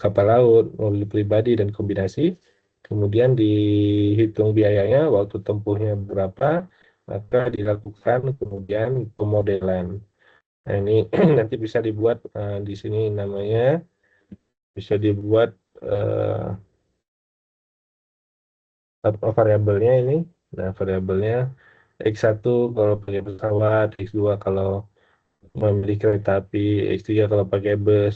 kapal laut, mobil pribadi dan kombinasi. Kemudian dihitung biayanya, waktu tempuhnya berapa, maka dilakukan kemudian pemodelan. Nah ini nanti bisa dibuat di sini namanya bisa dibuat variabelnya ini. Nah variabelnya X1 kalau pakai pesawat, X2 kalau memilih kereta api, X3 kalau pakai bus,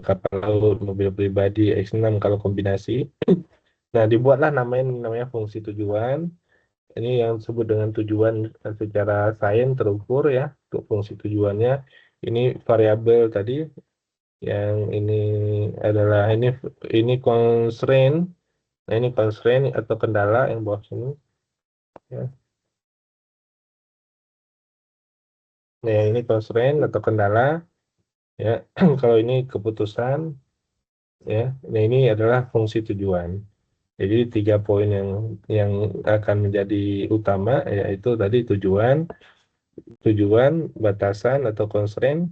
kapal laut, mobil pribadi, X6 kalau kombinasi. Nah, dibuatlah namanya fungsi tujuan. Ini yang disebut dengan tujuan secara sains terukur ya, untuk fungsi tujuannya. Ini variabel tadi, yang adalah ini constraint. Nah, ini constraint atau kendala yang bawah sini. Ya. Nah, yang ini constraint atau kendala. Ya, kalau ini keputusan. Ya, nah ini adalah fungsi tujuan. Jadi 3 poin yang akan menjadi utama yaitu tadi tujuan, batasan atau constraint,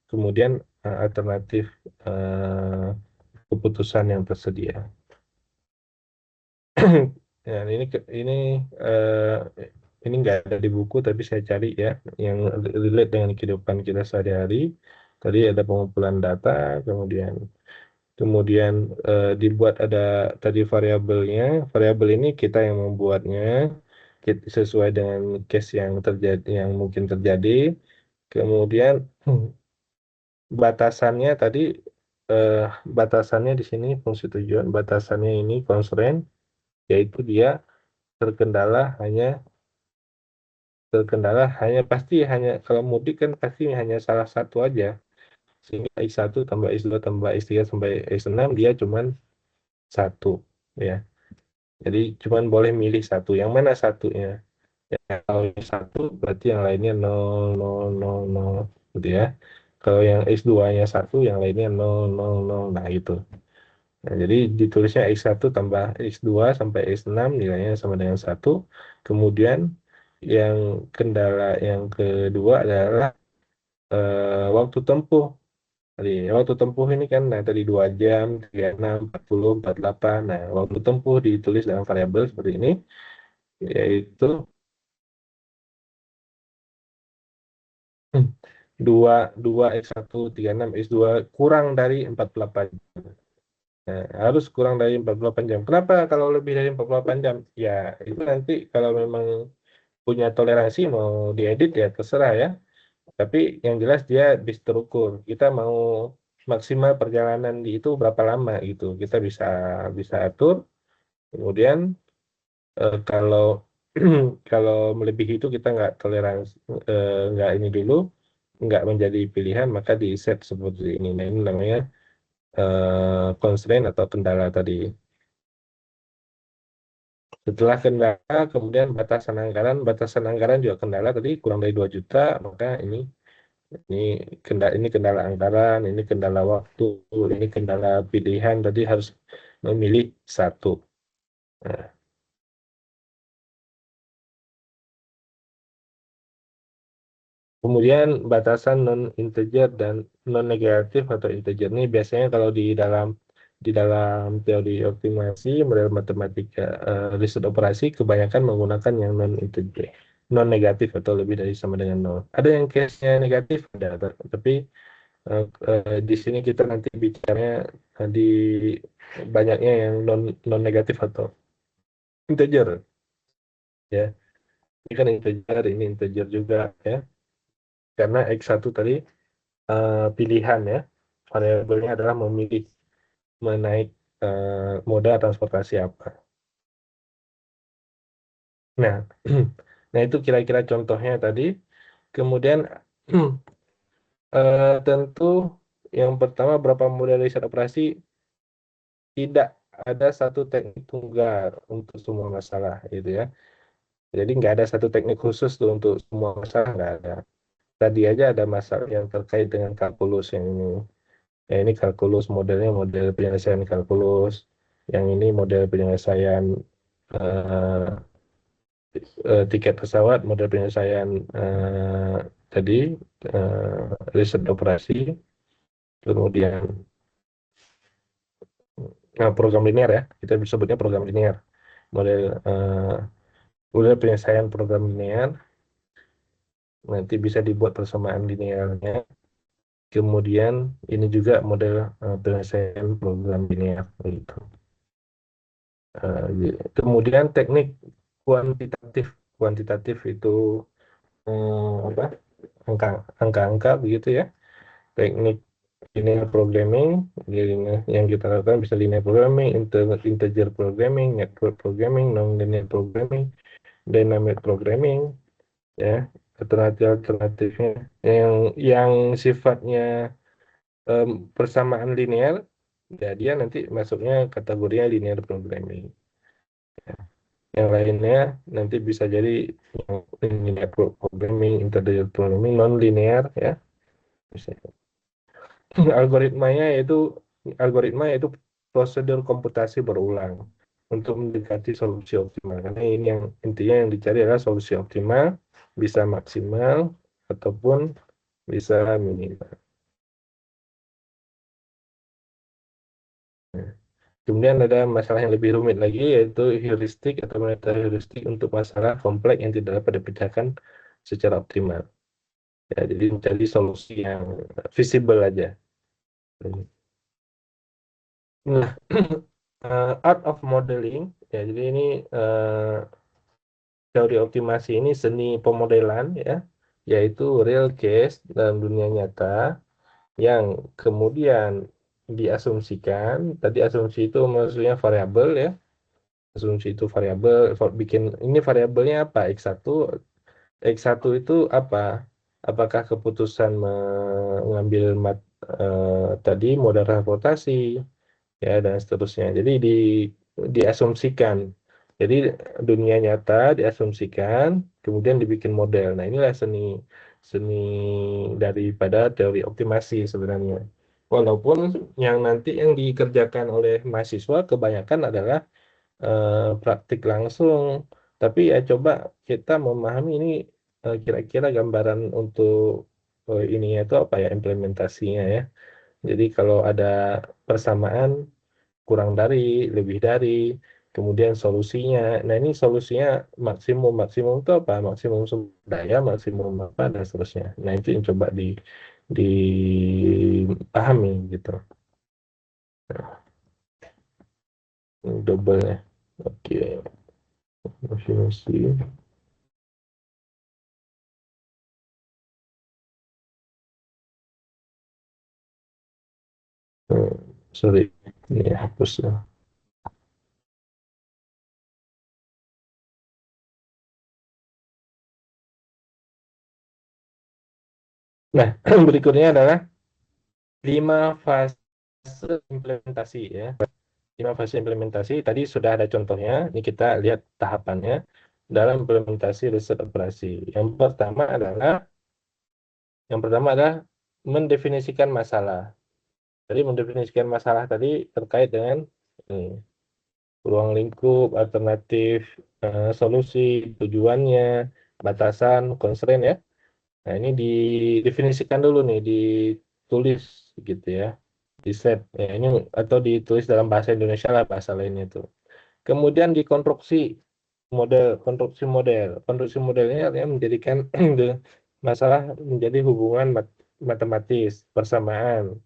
kemudian alternatif eh, keputusan yang tersedia. Ya, eh, ini nggak ada di buku tapi saya cari ya yang relate dengan kehidupan kita sehari-hari. Tadi ada pengumpulan data, kemudian dibuat ada tadi variabelnya. Variabel ini kita yang membuatnya sesuai dengan case yang terjadi yang mungkin terjadi. Kemudian batasannya tadi eh, batasannya di sini fungsi tujuan, batasannya ini constraint yaitu dia terkendala hanya pasti hanya kalau mudik kan pasti hanya salah satu aja. Sehingga X1 tambah X2 tambah X3 sampai X6 dia cuman satu ya. Jadi cuman boleh milih satu. Yang mana satunya? Ya, kalau yang satu berarti yang lainnya 0, 0, 0, 0 gitu ya. Kalau yang X2-nya satu, yang lainnya 0, 0, 0. Nah, gitu. Nah, jadi ditulisnya X1 tambah X2 sampai X6 nilainya sama dengan satu. Kemudian yang kendala yang kedua adalah waktu tempuh. Tadi waktu tempuh ini kan nah tadi 2 jam, 36, 40, 48. Nah, waktu tempuh ditulis dalam variabel seperti ini yaitu 2 2 X1 36 X2 kurang dari 48 jam. Nah, harus kurang dari 48 jam. Kenapa kalau lebih dari 48 jam? Ya, itu nanti kalau memang punya toleransi mau diedit ya terserah ya. Tapi yang jelas dia bisa terukur. Kita mau maksimal perjalanan di itu berapa lama gitu. Kita bisa bisa atur. Kemudian kalau kalau melebihi itu kita nggak toleransi, nggak ini dulu, nggak menjadi pilihan, maka di set seperti ini. Nah, ini namanya constraint atau kendala tadi. Setelah kendala, kemudian batasan anggaran juga kendala tadi kurang dari 2 juta, maka ini ini kendala anggaran, ini kendala waktu, ini kendala pilihan, tadi harus memilih satu. Nah, kemudian batasan non integer dan non negatif atau integer ini biasanya kalau di dalam teori optimasi model matematika riset operasi kebanyakan menggunakan yang non integer, non negatif atau lebih dari sama dengan nol. Ada yang case-nya negatif ada, tapi di sini kita nanti bicaranya di banyaknya yang non negatif atau integer ya. Ini kan integer, ini integer juga ya. Karena X1 tadi pilihan ya, variabelnya adalah memilih menaik moda transportasi apa. Nah, nah itu kira-kira contohnya tadi. Kemudian tentu yang pertama berapa model riset operasi, tidak ada satu teknik tunggal untuk semua masalah gitu ya. Jadi nggak ada satu teknik khusus tuh untuk semua masalah, nggak ada. Tadi aja ada masalah yang terkait dengan kalkulus yang ini. Ya, ini kalkulus modelnya model penyelesaian kalkulus. Yang ini model penyelesaian eh, tiket pesawat, model penyelesaian tadi riset operasi, kemudian program linear ya, kita sebutnya program linear, model model penyelesaian program linear, nanti bisa dibuat persamaan linearnya. Kemudian ini juga model penyelesaian program linear gitu. Kemudian teknik kuantitatif, kuantitatif itu apa? Angka-angka begitu ya. Teknik linear programming, yang kita lakukan bisa linear programming, integer programming, network programming, non-linear programming, dynamic programming, ya, alternatifnya yang sifatnya persamaan linear, ya dia nanti masuknya kategorinya linear programming. Yang lainnya nanti bisa jadi yang linear programming, integer programming, non-linear ya. Bisa. Algoritmanya yaitu algoritma yaitu prosedur komputasi berulang untuk mendekati solusi optimal. Karena ini yang intinya yang dicari adalah solusi optimal, bisa maksimal ataupun bisa minimal. Kemudian ada masalah yang lebih rumit lagi yaitu heuristik atau meta heuristik untuk masalah kompleks yang tidak dapat dipecahkan secara optimal. Ya, jadi mencari solusi yang visible aja. Nah, art of modeling, ya jadi ini teori optimasi ini seni pemodelan ya, yaitu real case dalam dunia nyata yang kemudian diasumsikan. Tadi asumsi itu maksudnya variabel ya. Asumsi itu variabel, bikin ini variabelnya apa? X1. X1 itu apa? Apakah keputusan mengambil tadi moda transportasi ya dan seterusnya. Jadi diasumsikan. Jadi dunia nyata diasumsikan, kemudian dibikin model. Nah, inilah seni seni daripada teori optimasi sebenarnya. Walaupun yang nanti yang dikerjakan oleh mahasiswa kebanyakan adalah praktik langsung, tapi ya coba kita memahami ini kira-kira gambaran untuk ininya itu apa ya implementasinya ya. Jadi kalau ada persamaan kurang dari, lebih dari, kemudian solusinya. Nah, ini solusinya maksimum. Maksimum itu apa? Maksimum sumber daya, maksimum apa, dan seterusnya. Nah, itu yang coba dipahami gitu. Double ya. Oke. Definisi. Sorry, ini hapus ya. Nah, berikutnya adalah 5 fase implementasi ya. 5 fase implementasi tadi sudah ada contohnya. Ini kita lihat tahapannya dalam implementasi riset operasi. Yang pertama adalah mendefinisikan masalah. Jadi mendefinisikan masalah tadi terkait dengan eh, ruang lingkup, alternatif, solusi, tujuannya, batasan, constraint ya. Nah, ini didefinisikan dulu nih, ditulis gitu ya, di set. Ya, ini atau ditulis dalam bahasa Indonesia lah, bahasa lainnya itu. Kemudian dikonstruksi konstruksi modelnya artinya menjadikan masalah menjadi hubungan matematis persamaan.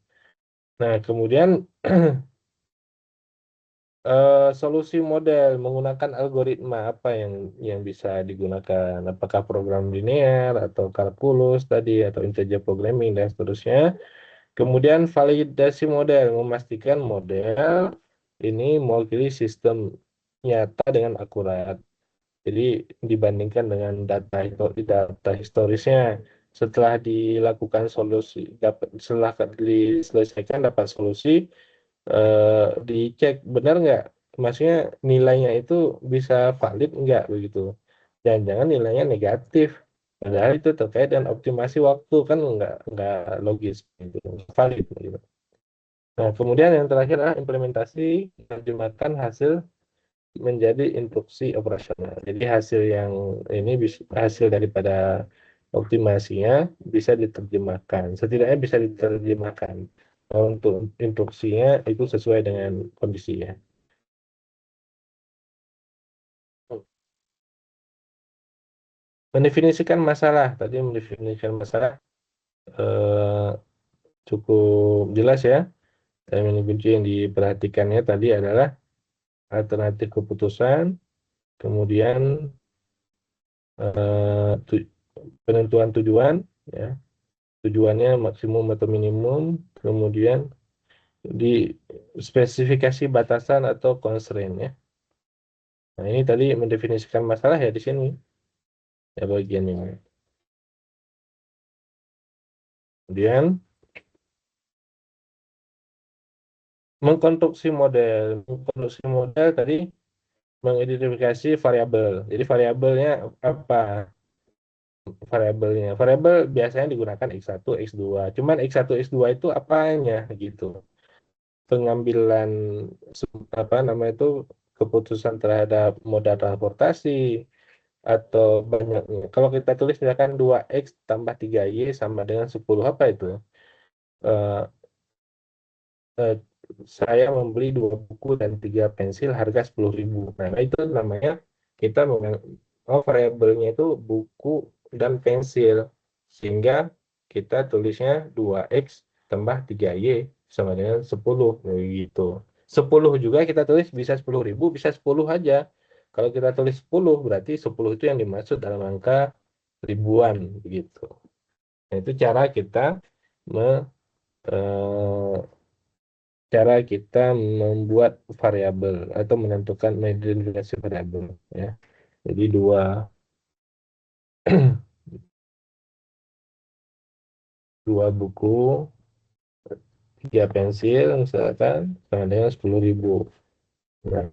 Nah, kemudian solusi model menggunakan algoritma apa yang bisa digunakan, apakah program linear atau kalkulus tadi atau integer programming dan seterusnya. Kemudian validasi model memastikan model ini mewakili sistem nyata dengan akurat. Jadi dibandingkan dengan data historisnya, setelah dilakukan solusi, setelah diselesaikan dapat solusi, dicek benar nggak, maksudnya nilainya itu bisa valid nggak begitu. Jangan-jangan nilainya negatif, padahal itu terkait dengan optimasi waktu kan nggak logis gitu, nggak valid gitu. Nah, kemudian yang terakhir adalah implementasi, menerjemahkan hasil menjadi instruksi operasional. Jadi hasil yang ini hasil daripada optimasinya bisa diterjemahkan. Setidaknya bisa diterjemahkan. Untuk instruksinya itu sesuai dengan kondisinya. Mendefinisikan masalah. Tadi mendefinisikan masalah eh, cukup jelas ya. Terminologi kunci yang diperhatikannya tadi adalah alternatif keputusan, kemudian penentuan tujuan, ya, tujuannya maksimum atau minimum, kemudian di spesifikasi batasan atau constraint ya. Nah, ini tadi mendefinisikan masalah ya di sini ya bagian ini. Kemudian mengkonstruksi model tadi mengidentifikasi variabel. Jadi variabelnya apa? Variabel biasanya digunakan X1, X2. Cuman X1, X2 itu apanya gitu. Pengambilan apa namanya itu keputusan terhadap moda transportasi atau banyaknya. Kalau kita tulis misalkan 2X tambah 3Y sama dengan 10 apa itu? Eh, eh, saya membeli 2 buku dan 3 pensil harga 10.000. Nah, itu namanya kita variabelnya itu buku dan pensil. Sehingga kita tulisnya 2X tambah 3Y sama dengan 10. Gitu. 10 juga kita tulis bisa 10.000, bisa 10 aja. Kalau kita tulis 10, berarti 10 itu yang dimaksud dalam angka ribuan. Gitu. Nah, itu eh, cara kita membuat variabel atau menentukan mengidentifikasi variabel ya. Jadi dua buku, 3 pensil misalkan sama dengan 10.000. Nah,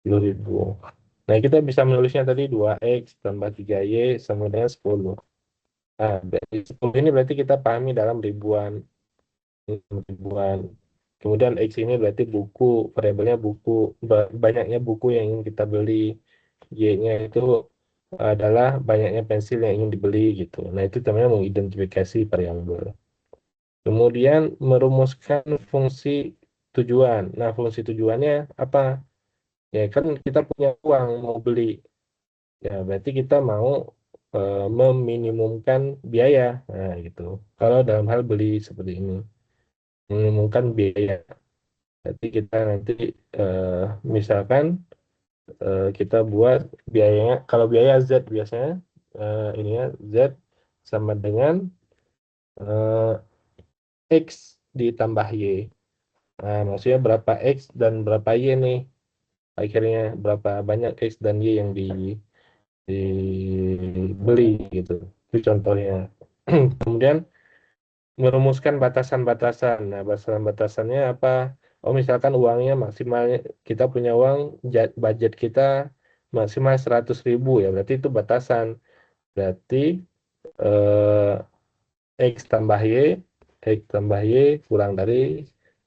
10.000. Nah, kita bisa menulisnya tadi 2X tambah 3Y sama dengan 10. Nah, 10 ini berarti kita pahami dalam ribuan. Kemudian X ini berarti buku, variabelnya buku, banyaknya buku yang ingin kita beli. Y-nya itu adalah banyaknya pensil yang ingin dibeli gitu. Nah, itu namanya mengidentifikasi variabel. Kemudian merumuskan fungsi tujuan. Nah, fungsi tujuannya apa? Ya kan kita punya uang mau beli. Ya, berarti kita mau meminimumkan biaya. Nah, gitu. Kalau dalam hal beli seperti ini, meminimumkan biaya. Berarti kita nanti eh, misalkan kita buat biayanya, kalau biaya Z biasanya ini ya Z sama dengan X ditambah Y. Nah, maksudnya berapa X dan berapa Y nih. Akhirnya berapa banyak X dan Y yang dibeli gitu. Itu contohnya. Kemudian merumuskan batasan-batasan. Nah, batasan-batasannya apa? Oh, misalkan uangnya maksimalnya kita punya uang budget kita maksimal 100.000 ya. Berarti itu batasan. Berarti X tambah Y, X tambah Y kurang dari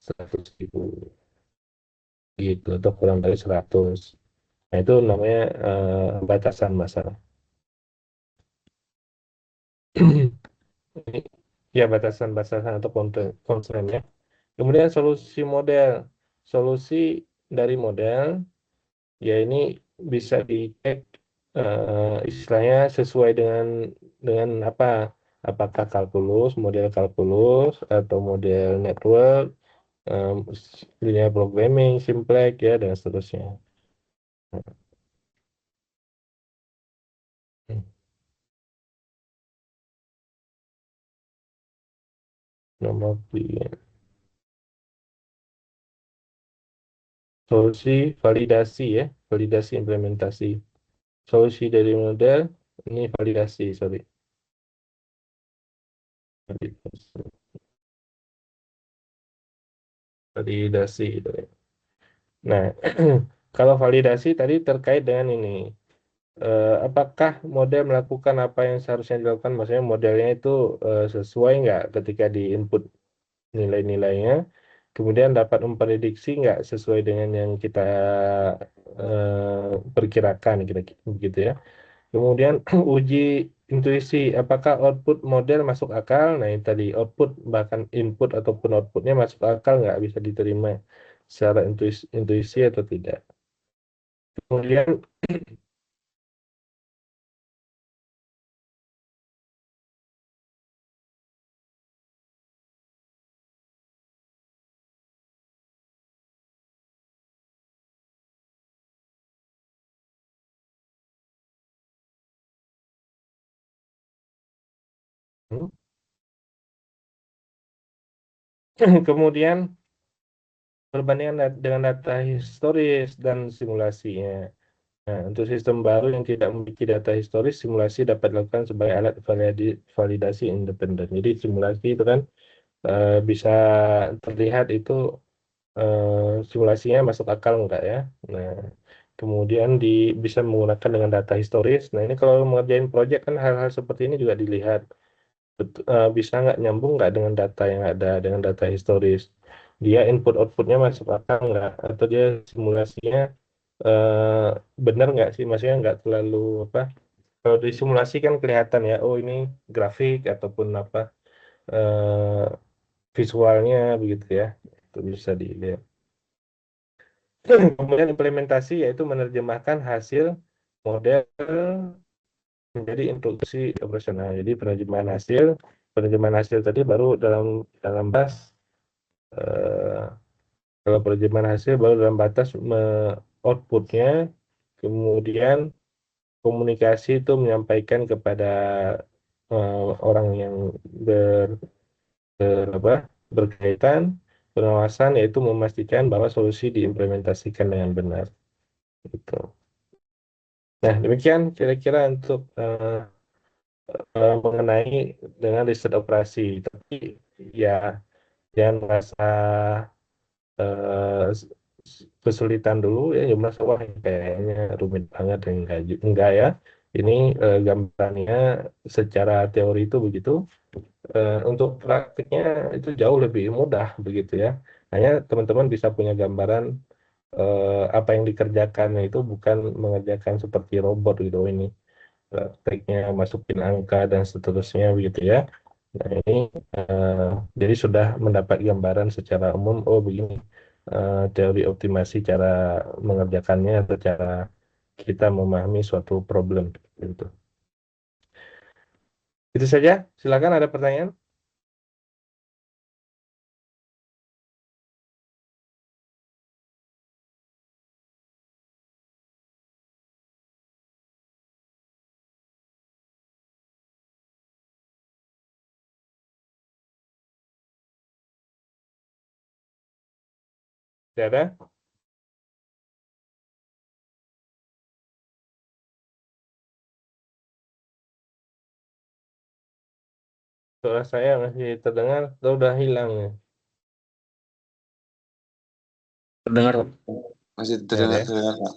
100.000 gitu atau kurang dari 100. Nah, itu namanya batasan masalah. Ya, batasan-batasan atau constraint-nya. Kemudian solusi model. Solusi dari model, ya ini bisa dicek istilahnya sesuai dengan apa? Apakah kalkulus, model kalkulus, atau model network, um, linear programming, simplex, ya, dan seterusnya. Hmm. Nomor 3. Solusi validasi ya, validasi implementasi. Solusi dari model, ini validasi, sorry. Validasi, validasi gitu ya. Nah, kalau validasi tadi terkait dengan ini, apakah model melakukan apa yang seharusnya dilakukan? Maksudnya modelnya itu sesuai nggak ketika di input nilai-nilainya, kemudian dapat memprediksi nggak sesuai dengan yang kita perkirakan, kira-kira begitu ya. Kemudian uji intuisi, apakah output model masuk akal? Nah, yang tadi output bahkan input ataupun outputnya masuk akal nggak bisa diterima secara intuisi atau tidak. Kemudian kemudian perbandingan dengan data historis dan simulasinya. Nah, untuk sistem baru yang tidak memiliki data historis, simulasi dapat dilakukan sebagai alat validasi independen. Jadi simulasi itu kan bisa terlihat itu simulasinya masuk akal enggak ya. Nah, kemudian bisa menggunakan dengan data historis. Nah, ini kalau mengerjain proyek kan hal-hal seperti ini juga dilihat. Bisa nggak nyambung nggak dengan data yang ada, dengan data historis. Dia input outputnya masuk akal nggak, atau dia simulasinya eh, benar nggak sih, maksudnya nggak terlalu apa. Kalau di simulasi kan kelihatan ya, oh ini grafik ataupun apa eh, visualnya begitu ya, itu bisa dilihat. Kemudian implementasi yaitu menerjemahkan hasil model menjadi instruksi operasional. Jadi penerjemahan hasil tadi baru dalam batas eh, kalau penerjemahan hasil baru dalam batas outputnya, kemudian komunikasi itu menyampaikan kepada orang yang ber, apa, berkaitan, pengawasan yaitu memastikan bahwa solusi diimplementasikan dengan benar. Gitu. Nah, demikian kira-kira untuk mengenai dengan riset operasi. Tapi ya jangan merasa eh, kesulitan dulu ya, merasa wah ini kayaknya rumit banget, enggak ya. Ini gambarannya secara teori itu begitu. Untuk praktiknya itu jauh lebih mudah begitu ya. Hanya teman-teman bisa punya gambaran apa yang dikerjakan itu bukan mengerjakan seperti robot gitu. Oh, ini prakteknya masukin angka dan seterusnya begitu ya. Nah, ini eh, jadi sudah mendapat gambaran secara umum, oh begini teori optimasi cara mengerjakannya atau cara kita memahami suatu problem gitu. Itu saja, silakan ada pertanyaan. Tidak ada? Suara saya masih terdengar atau udah hilang ya? Terdengar. Masih Ya, deh. terdengar, Pak.